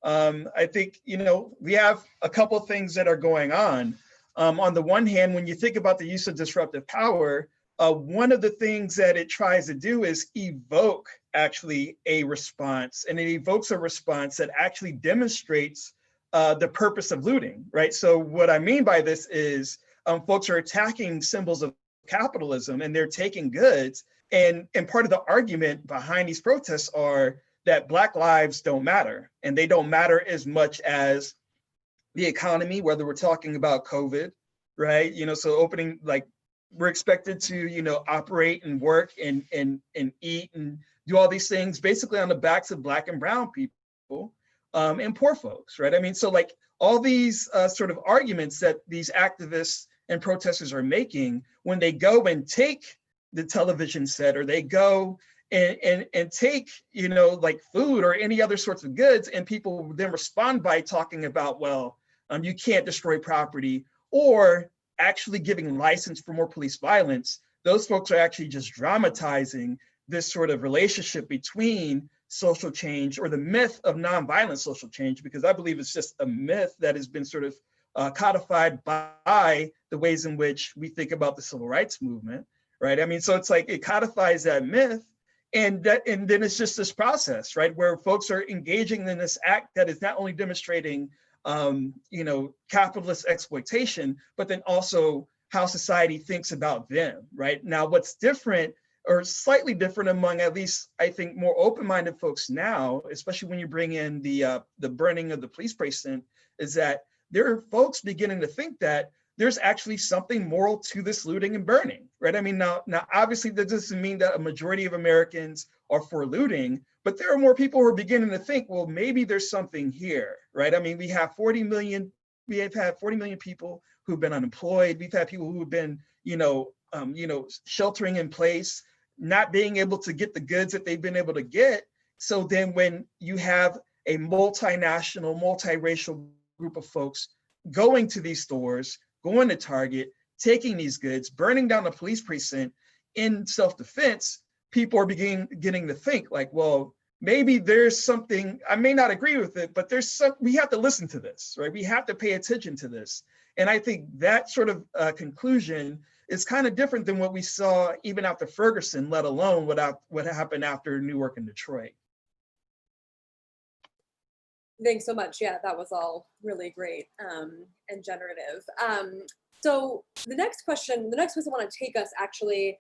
Speaker 5: I think, we have a couple of things that are going on. On the one hand, when you think about the use of disruptive power, one of the things that it tries to do is evoke actually a response, and it evokes a response that actually demonstrates the purpose of looting, right? So what I mean by this is folks are attacking symbols of capitalism and they're taking goods, and part of the argument behind these protests are that Black lives don't matter, and they don't matter as much as the economy, whether we're talking about COVID, right? So opening, like, we're expected to, operate and work and eat and do all these things basically on the backs of Black and brown people and poor folks, right? I mean, so like all these sort of arguments that these activists and protesters are making, when they go and take the television set, or they go and take, like food or any other sorts of goods, and people then respond by talking about, well, you can't destroy property, or actually giving license for more police violence, those folks are actually just dramatizing this sort of relationship between social change, or the myth of nonviolent social change, because I believe it's just a myth that has been sort of codified by the ways in which we think about the civil rights movement, right? I mean, so it's like it codifies that myth, and then it's just this process, right, where folks are engaging in this act that is not only demonstrating capitalist exploitation, but then also how society thinks about them, right? Now, what's different, or slightly different among, at least I think, more open-minded folks now, especially when you bring in the burning of the police precinct, is that there are folks beginning to think that there's actually something moral to this looting and burning, right? I mean, now obviously that doesn't mean that a majority of Americans are for looting, but there are more people who are beginning to think, well, maybe there's something here, right? I mean, we have 40 million people who've been unemployed. We've had people who have been, sheltering in place, not being able to get the goods that they've been able to get. So then when you have a multinational, multiracial group of folks going to these stores, going to Target, taking these goods, burning down the police precinct in self-defense, people are beginning to think like, well, maybe there's something, I may not agree with it, but we have to listen to this, right? We have to pay attention to this. And I think that sort of conclusion is kind of different than what we saw even after Ferguson, let alone what happened after Newark and Detroit.
Speaker 2: Thanks so much. Yeah, that was all really great and generative. So the next place I want to take us actually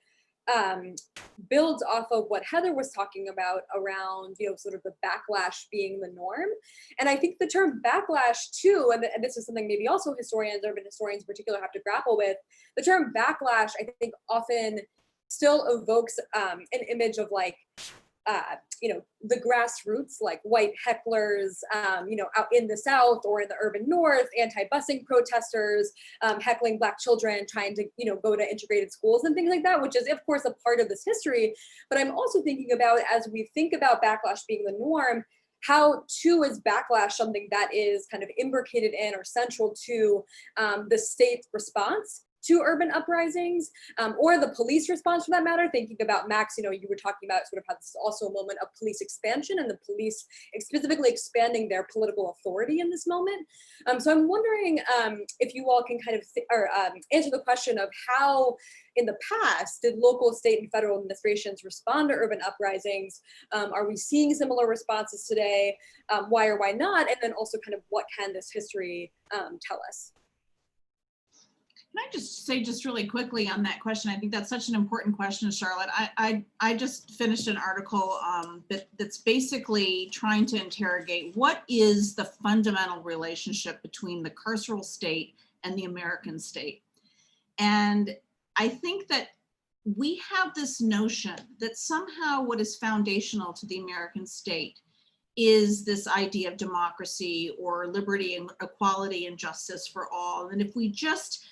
Speaker 2: builds off of what Heather was talking about around, sort of the backlash being the norm. And I think the term backlash too, and this is something maybe also historians, urban historians in particular, have to grapple with. The term backlash, I think, often still evokes an image of like, the grassroots, like white hecklers, out in the South or in the urban North, anti-busing protesters, heckling Black children, trying to, go to integrated schools and things like that, which is of course a part of this history. But I'm also thinking about, as we think about backlash being the norm, how too is backlash something that is kind of imbricated in or central to the state's response to urban uprisings, or the police response for that matter. Thinking about Max, you were talking about sort of how this is also a moment of police expansion and the police specifically expanding their political authority in this moment. So I'm wondering if you all can kind of answer the question of how in the past did local, state, and federal administrations respond to urban uprisings? Are we seeing similar responses today? Why or why not? And then also kind of what can this history tell us?
Speaker 6: Can I just say just really quickly on that question? I think that's such an important question, Charlotte. I just finished an article that's basically trying to interrogate what is the fundamental relationship between the carceral state and the American state. And I think that we have this notion that somehow what is foundational to the American state is this idea of democracy or liberty and equality and justice for all. And if we just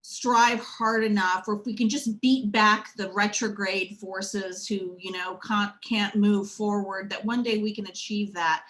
Speaker 6: strive hard enough, or if we can just beat back the retrograde forces who, can't move forward, that one day we can achieve that.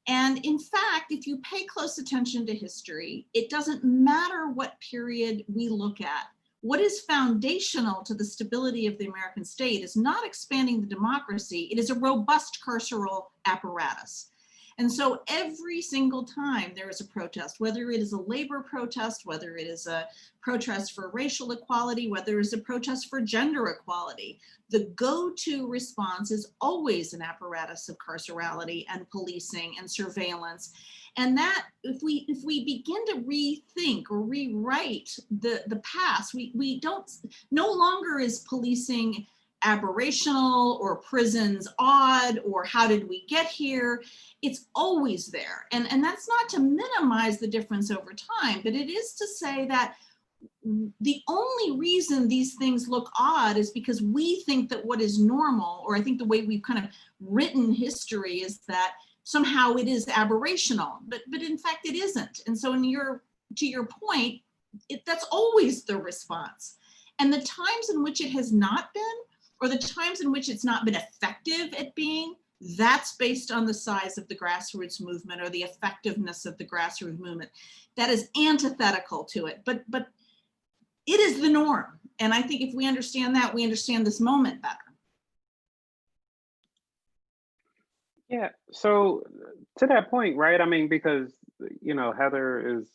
Speaker 6: And in fact, if you pay close attention to history, it doesn't matter what period we look at. What is foundational to the stability of the American state is not expanding the democracy, it is a robust carceral apparatus. And so every single time there is a protest, whether it is a labor protest, whether it is a protest for racial equality, whether it is a protest for gender equality, the go-to response is always an apparatus of carcerality and policing and surveillance. And that if we begin to rethink or rewrite the past, we don't, no longer is policing aberrational or prisons odd or how did we get here? It's always there. And that's not to minimize the difference over time, but it is to say that the only reason these things look odd is because we think that what is normal, or I think the way we've kind of written history is that somehow it is aberrational, but in fact it isn't. And so to your point, that's always the response. And the times in which it has not been, or the times in which it's not been effective at being, that's based on the size of the grassroots movement or the effectiveness of the grassroots movement. That is antithetical to it, but it is the norm. And I think if we understand that, we understand this moment better.
Speaker 3: Yeah, so to that point, right? I mean, because, Heather is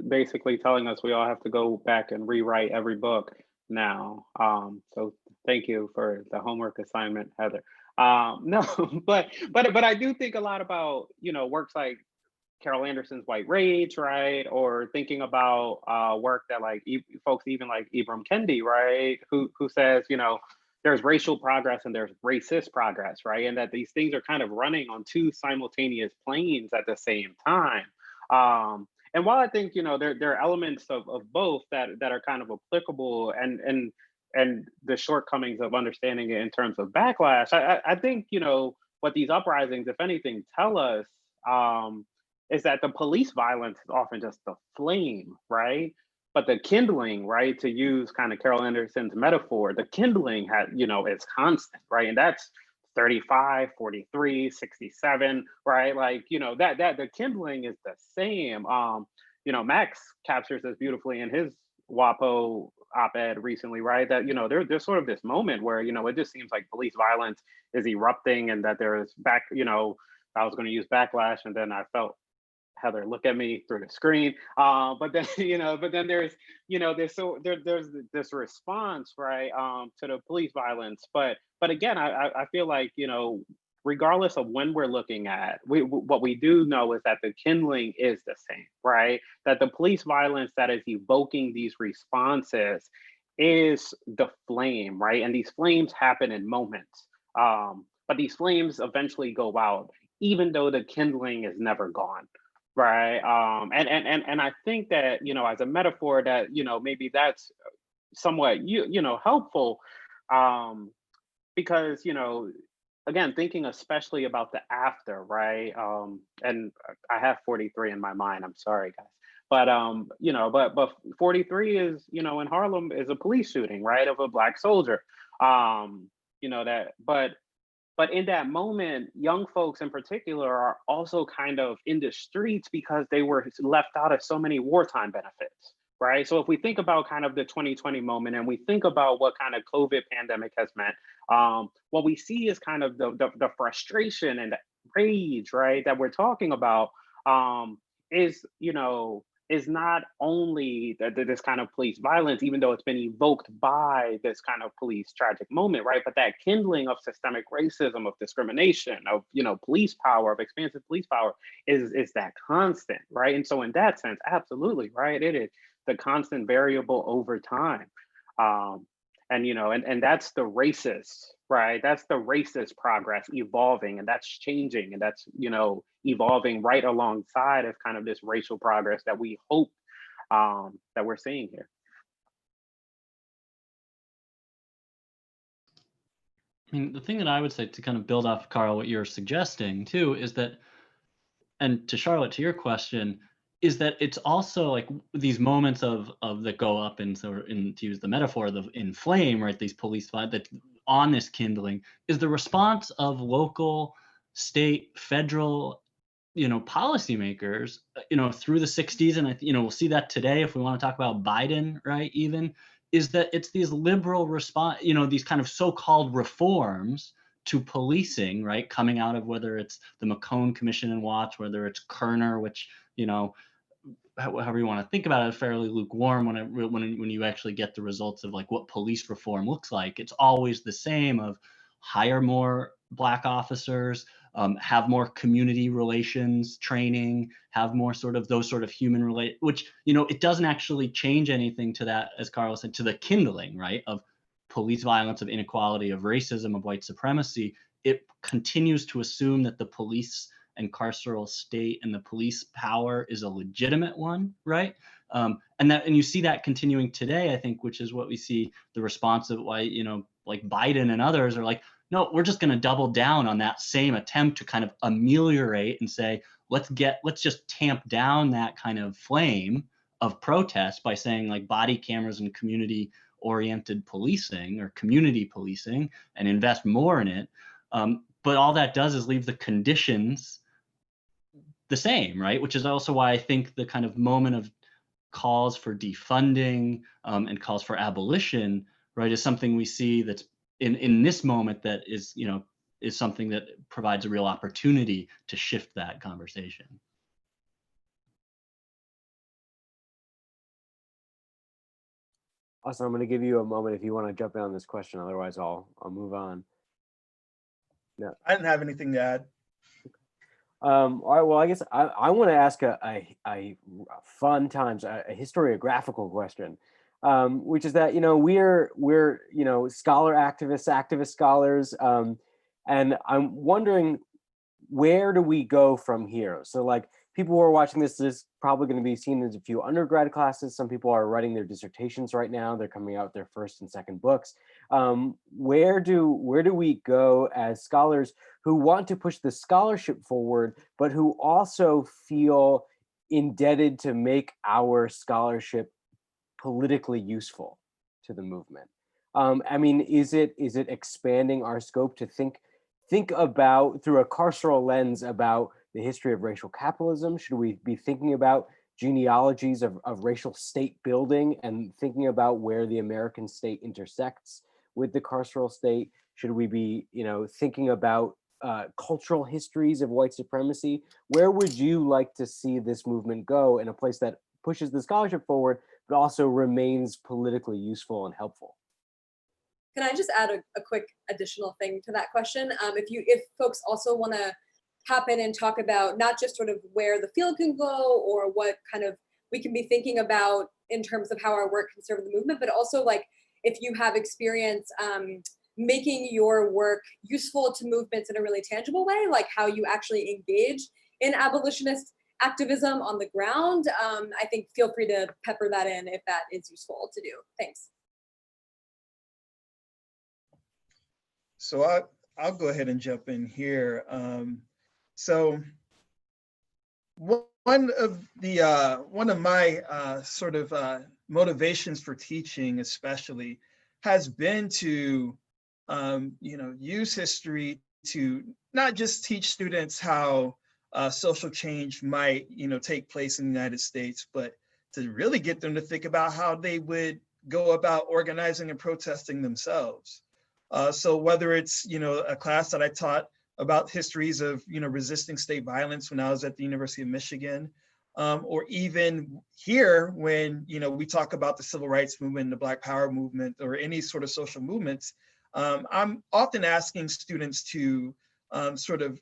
Speaker 3: basically telling us we all have to go back and rewrite every book now. So thank you for the homework assignment, Heather. No, but I do think a lot about, works like Carol Anderson's White Rage, right? Or thinking about work that like folks even like Ibram Kendi, right? Who says, there's racial progress and there's racist progress, right? And that these things are kind of running on two simultaneous planes at the same time. And while I think, there are elements of both that are kind of applicable and the shortcomings of understanding it in terms of backlash, I think, what these uprisings, if anything, tell us is that the police violence is often just the flame, right? But the kindling, right, to use kind of Carol Anderson's metaphor, the kindling is constant, right? And that's 35, 43, 67, right? Like, that the kindling is the same. Max captures this beautifully in his WAPO op-ed recently, right? That, there's sort of this moment where, it just seems like police violence is erupting and that there is I was going to use backlash and then I felt Heather, look at me through the screen. But then, but then there's this response, right, to the police violence. But again, I feel like, regardless of when we're looking at, what we do know is that the kindling is the same, right? That the police violence that is evoking these responses is the flame, right? And these flames happen in moments. But these flames eventually go out, even though the kindling is never gone, right? And I think that, as a metaphor that, maybe that's somewhat, helpful, because, again, thinking especially about the after, right? And I have 43 in my mind, I'm sorry, guys. But, but 43 is, in Harlem is a police shooting, right, of a Black soldier. But in that moment, young folks in particular are also kind of in the streets because they were left out of so many wartime benefits, right? So if we think about kind of the 2020 moment and we think about what kind of COVID pandemic has meant, what we see is kind of the frustration and the rage, right, that we're talking about, is not only this kind of police violence, even though it's been evoked by this kind of police tragic moment, right? But that kindling of systemic racism, of discrimination, of police power, of expansive police power, is that constant, right? And so in that sense, absolutely, right? It is the constant variable over time. And that's the racist, right? That's the racist progress evolving, and that's changing, and that's, evolving right alongside of kind of this racial progress that we hope that we're seeing here.
Speaker 4: I mean, the thing that I would say to kind of build off, Carl, what you're suggesting too, is that, and to Charlotte, to your question, is that it's also like these moments of that go up and so to use the metaphor, the inflame, right? These police fight that on this kindling is the response of local, state, federal, policymakers, through the 60s. And we'll see that today if we want to talk about Biden, right? Even is that it's these liberal response, these kind of so-called reforms to policing, right? Coming out of whether it's the McCoy Commission and Watch, whether it's Kerner, which, however you want to think about it, fairly lukewarm when you actually get the results of like what police reform looks like. It's always the same of hire more Black officers, have more community relations training, have more sort of those sort of human which, it doesn't actually change anything to that, as Carl said, to the kindling, right, of police violence, of inequality, of racism, of white supremacy. It continues to assume that the police and carceral state and the police power is a legitimate one, right? And you see that continuing today, I think, which is what we see the response of why, like Biden and others are like, no, we're just going to double down on that same attempt to kind of ameliorate and say, let's just tamp down that kind of flame of protest by saying like body cameras and community oriented policing or community policing and invest more in it. But all that does is leave the conditions the same, right? Which is also why I think the kind of moment of calls for defunding and calls for abolition, right, is something we see that's in this moment that is, is something that provides a real opportunity to shift that conversation.
Speaker 1: Awesome. I'm going to give you a moment if you want to jump in on this question. Otherwise, I'll move on. No.
Speaker 5: I didn't have anything to add.
Speaker 1: All right. Well, I guess I want to ask a fun times a historiographical question, which is that we're scholar activist scholars, and I'm wondering, where do we go from here? So like people who are watching this is probably going to be seen as a few undergrad classes. Some people are writing their dissertations right now. They're coming out with their first and second books. Where do we go as scholars who want to push the scholarship forward, but who also feel indebted to make our scholarship politically useful to the movement? I mean, is it expanding our scope to think about through a carceral lens about the history of racial capitalism? Should we be thinking about genealogies of racial state building and thinking about where the American state intersects with the carceral state? Should we be, thinking about cultural histories of white supremacy. Where would you like to see this movement go in a place that pushes the scholarship forward, but also remains politically useful and helpful?
Speaker 2: Can I just add a quick additional thing to that question? If folks also want to hop in and talk about not just sort of where the field can go or what kind of we can be thinking about in terms of how our work can serve the movement, but also like if you have experience making your work useful to movements in a really tangible way, like how you actually engage in abolitionist activism on the ground, I think feel free to pepper that in if that is useful to do. Thanks.
Speaker 5: So I'll go ahead and jump in here. So one of my sort of motivations for teaching, especially, has been to use history to not just teach students how social change might take place in the United States, but to really get them to think about how they would go about organizing and protesting themselves. So whether it's a class that I taught about histories of resisting state violence when I was at the University of Michigan, or even here when we talk about the civil rights movement, the Black Power movement, or any sort of social movements, I'm often asking students to sort of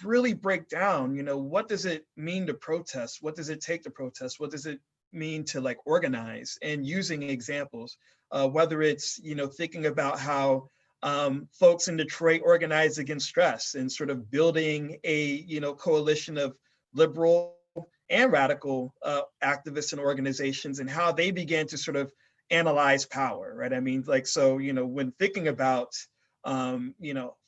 Speaker 5: really break down what does it mean to protest, what does it take to protest, what does it mean to like organize, and using examples, whether it's thinking about how folks in Detroit organized against stress and sort of building a coalition of liberal and radical activists and organizations, and how they began to sort of analyze power, right? I mean, like, so when thinking about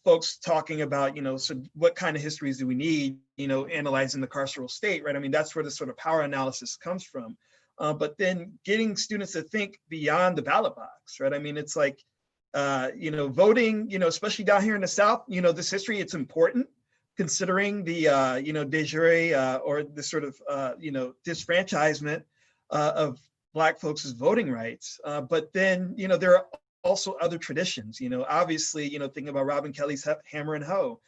Speaker 5: folks talking about so what kind of histories do we need, analyzing the carceral state, right? I mean, that's where the sort of power analysis comes from. But then getting students to think beyond the ballot box, right? I mean, it's like voting, especially down here in the South, this history, it's important considering the, de jure or the sort of, disfranchisement of Black folks' voting rights. But then, there are also other traditions, obviously, thinking about Robin Kelly's Hammer and Hoe,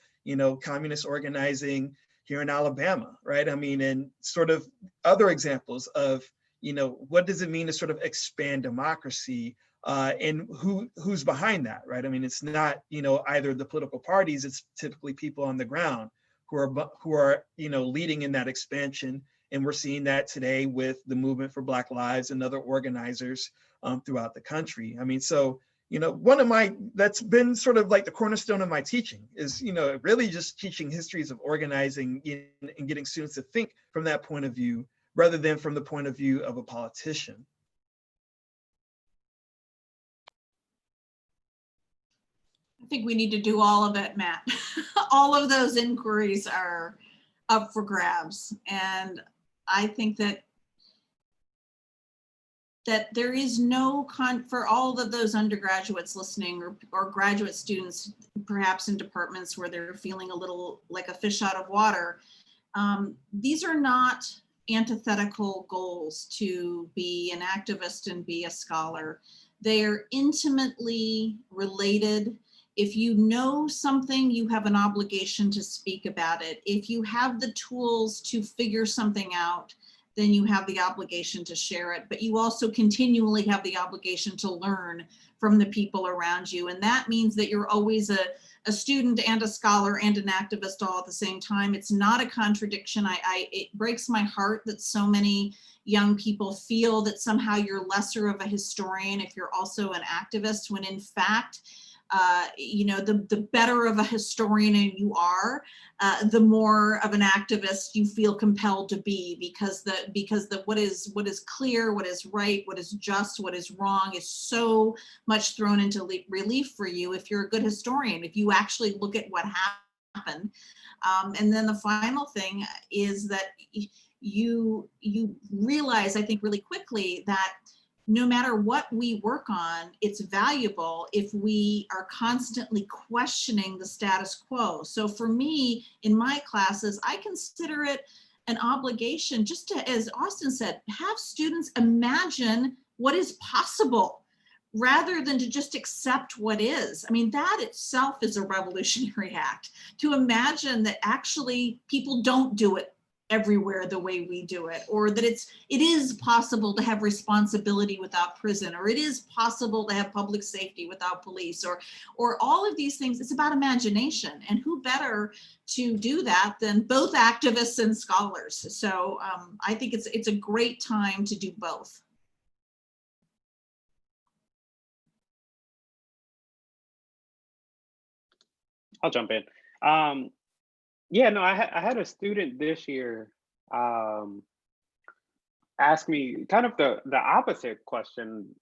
Speaker 5: communist organizing here in Alabama, right? I mean, and sort of other examples of, what does it mean to sort of expand democracy? And who's behind that, right? I mean, it's not either the political parties; it's typically people on the ground who are leading in that expansion, and we're seeing that today with the movement for Black Lives and other organizers throughout the country. I mean, so that's been sort of like the cornerstone of my teaching is really just teaching histories of organizing and getting students to think from that point of view rather than from the point of view of a politician.
Speaker 6: I think we need to do all of it, Matt. All of those inquiries are up for grabs. And I think that there is no for all of those undergraduates listening or graduate students, perhaps in departments where they're feeling a little like a fish out of water. These are not antithetical goals to be an activist and be a scholar. They are intimately related. If you know something, you have an obligation to speak about it. If you have the tools to figure something out, then you have the obligation to share it. But you also continually have the obligation to learn from the people around you. And that means that you're always a student and a scholar and an activist all at the same time. It's not a contradiction. It breaks my heart that so many young people feel that somehow you're lesser of a historian if you're also an activist, when in fact, the better of a historian you are, the more of an activist you feel compelled to be, because what is clear, what is right, what is just, what is wrong is so much thrown into relief for you if you're a good historian, if you actually look at what happened. And then the final thing is that you realize, I think, really quickly that no matter what we work on, it's valuable if we are constantly questioning the status quo. So for me, in my classes, I consider it an obligation just to, as Austin said, have students imagine what is possible, rather than to just accept what is. I mean, that itself is a revolutionary act, to imagine that actually people don't do it everywhere the way we do it, or that it is possible to have responsibility without prison, or it is possible to have public safety without police, or all of these things. It's about imagination, and who better to do that than both activists and scholars? So I think it's a great time to do both.
Speaker 3: I'll jump in. Yeah, no, I had a student this year ask me kind of the opposite question,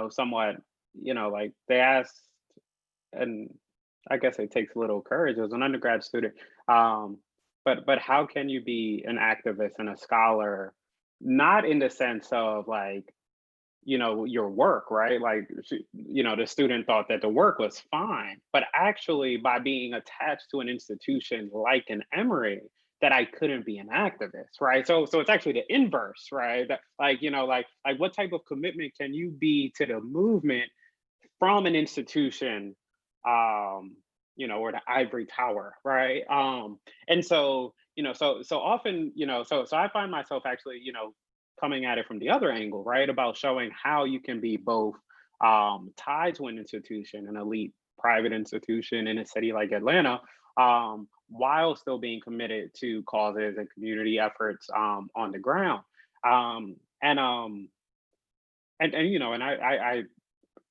Speaker 3: somewhat, like they asked, and I guess it takes a little courage as an undergrad student, but how can you be an activist and a scholar, not in the sense of like, your work, right? Like, the student thought that the work was fine, but actually by being attached to an institution like an Emory, that I couldn't be an activist, right? So it's actually the inverse, right? That like, like what type of commitment can you be to the movement from an institution, or the ivory tower, right? And so, so often, so I find myself actually, coming at it from the other angle, right? About showing how you can be both tied to an institution, an elite private institution in a city like Atlanta, while still being committed to causes and community efforts on the ground. And I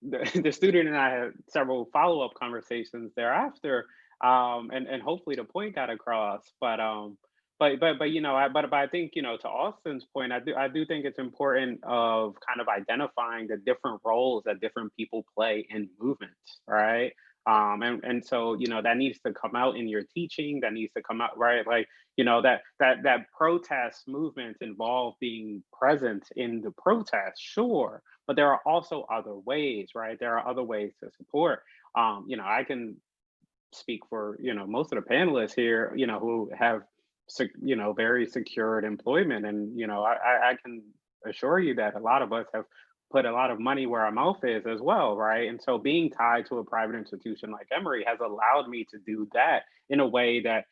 Speaker 3: the student and I had several follow-up conversations thereafter, and hopefully the point got across. But I think, to Austin's point, I do think it's important of kind of identifying the different roles that different people play in movements, right? And so, that needs to come out in your teaching, that needs to come out, right? Like, that protest movements involve being present in the protest, sure, but there are also other ways, right? There are other ways to support. I can speak for, most of the panelists here, who have very secured employment. And, I can assure you that a lot of us have put a lot of money where our mouth is as well, right? And so being tied to a private institution like Emory has allowed me to do that in a way that,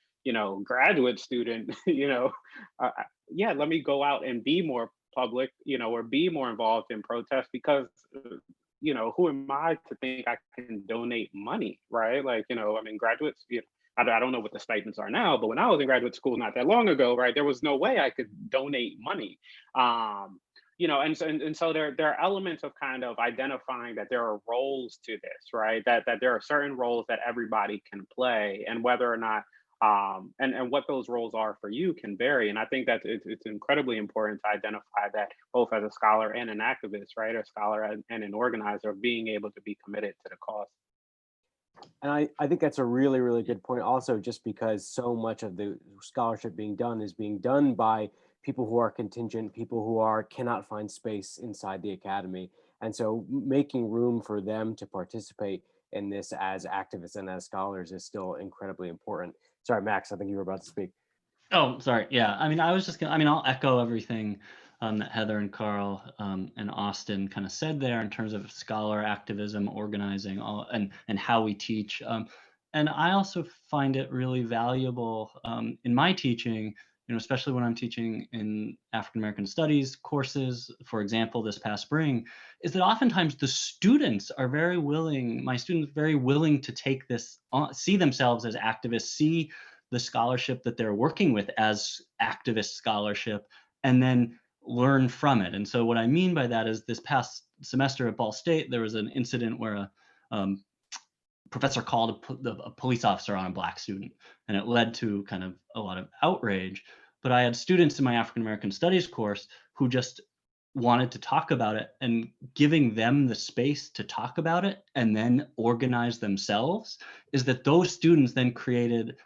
Speaker 3: graduate student, yeah, let me go out and be more public, or be more involved in protest because, who am I to think I can donate money, right? Like, graduates, I don't know what the stipends are now, but when I was in graduate school not that long ago, right, there was no way I could donate money. And so there are elements of kind of identifying that there are roles to this, right? That there are certain roles that everybody can play, and whether or not and what those roles are for you can vary. And I think that it's incredibly important to identify that both as a scholar and an activist, right? A scholar and an organizer, being able to be committed to the cause.
Speaker 1: And I think that's a really, really good point also, just because so much of the scholarship being done by people who are contingent, people who cannot find space inside the academy. And so making room for them to participate in this as activists and as scholars is still incredibly important. Sorry, Max, I think you were about to speak.
Speaker 4: Oh, sorry. Yeah, I was just gonna, I'll echo everything that Heather and Carl and Austin kind of said there in terms of scholar activism, organizing, and how we teach. And I also find it really valuable in my teaching, especially when I'm teaching in African American studies courses, for example, this past spring, is that oftentimes the students are my students very willing to take this on, see themselves as activists, see the scholarship that they're working with as activist scholarship, and then learn from it. And so what I mean by that is this past semester at Ball State, there was an incident where a professor called a police officer on a Black student, and it led to kind of a lot of outrage. But I had students in my African American studies course who just wanted to talk about it, and giving them the space to talk about it and then organize themselves is that those students then created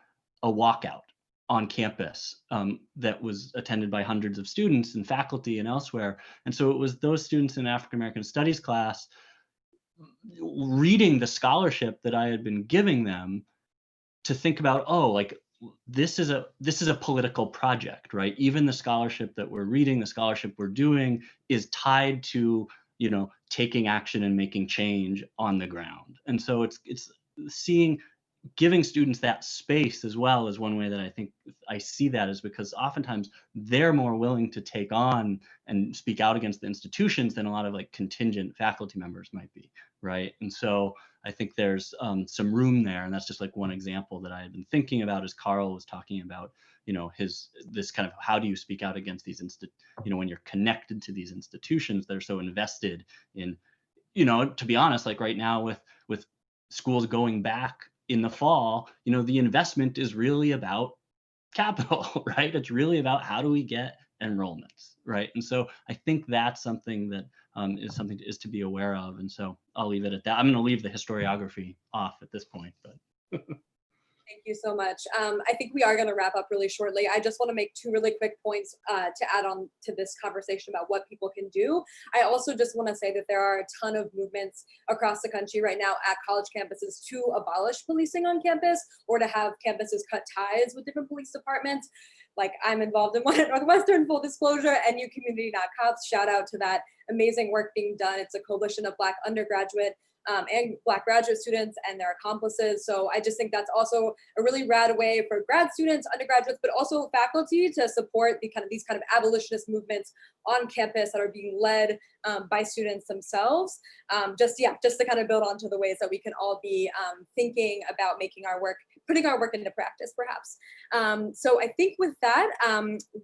Speaker 4: a walkout on campus that was attended by hundreds of students and faculty and elsewhere. And so it was those students in African American studies class reading the scholarship that I had been giving them to think about, oh, like this is a political project, right? Even the scholarship that we're reading, the scholarship we're doing is tied to, you know, taking action and making change on the ground. And so it's giving students that space as well is one way that I think I see that, is because oftentimes they're more willing to take on and speak out against the institutions than a lot of like contingent faculty members might be, right? And so I think there's some room there, and that's just like one example that I had been thinking about as Carl was talking about, you know, this kind of how do you speak out against these you know, when you're connected to these institutions that are so invested in, you know, to be honest, like right now with schools going back in the fall, you know, the investment is really about capital, right? It's really about how do we get enrollments, right? And so I think that's something that is to be aware of. And so I'll leave it at that. I'm going to leave the historiography off at this point, but.
Speaker 2: Thank you so much. I think we are going to wrap up really shortly. I just want to make two really quick points to add on to this conversation about what people can do. I also just want to say that there are a ton of movements across the country right now at college campuses to abolish policing on campus, or to have campuses cut ties with different police departments. Like, I'm involved in one at Northwestern, full disclosure, and NU Community.Cops. Shout out to that amazing work being done. It's a coalition of Black undergraduate and Black graduate students and their accomplices. So I just think that's also a really rad way for grad students, undergraduates, but also faculty to support these kind of abolitionist movements on campus that are being led by students themselves. Just to kind of build onto the ways that we can all be thinking about putting our work into practice, perhaps. So I think with that,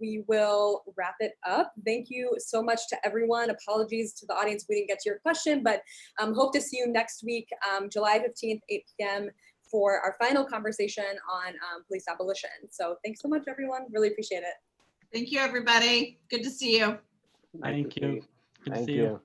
Speaker 2: we will wrap it up. Thank you so much to everyone. Apologies to the audience we didn't get to your question, but hope to see you next week, July 15th, 8 p.m. for our final conversation on police abolition. So thanks so much, everyone. Really appreciate it.
Speaker 6: Thank you, everybody. Good to see you.
Speaker 4: Thank you. Good to
Speaker 1: Thank
Speaker 4: see
Speaker 1: you.
Speaker 4: you.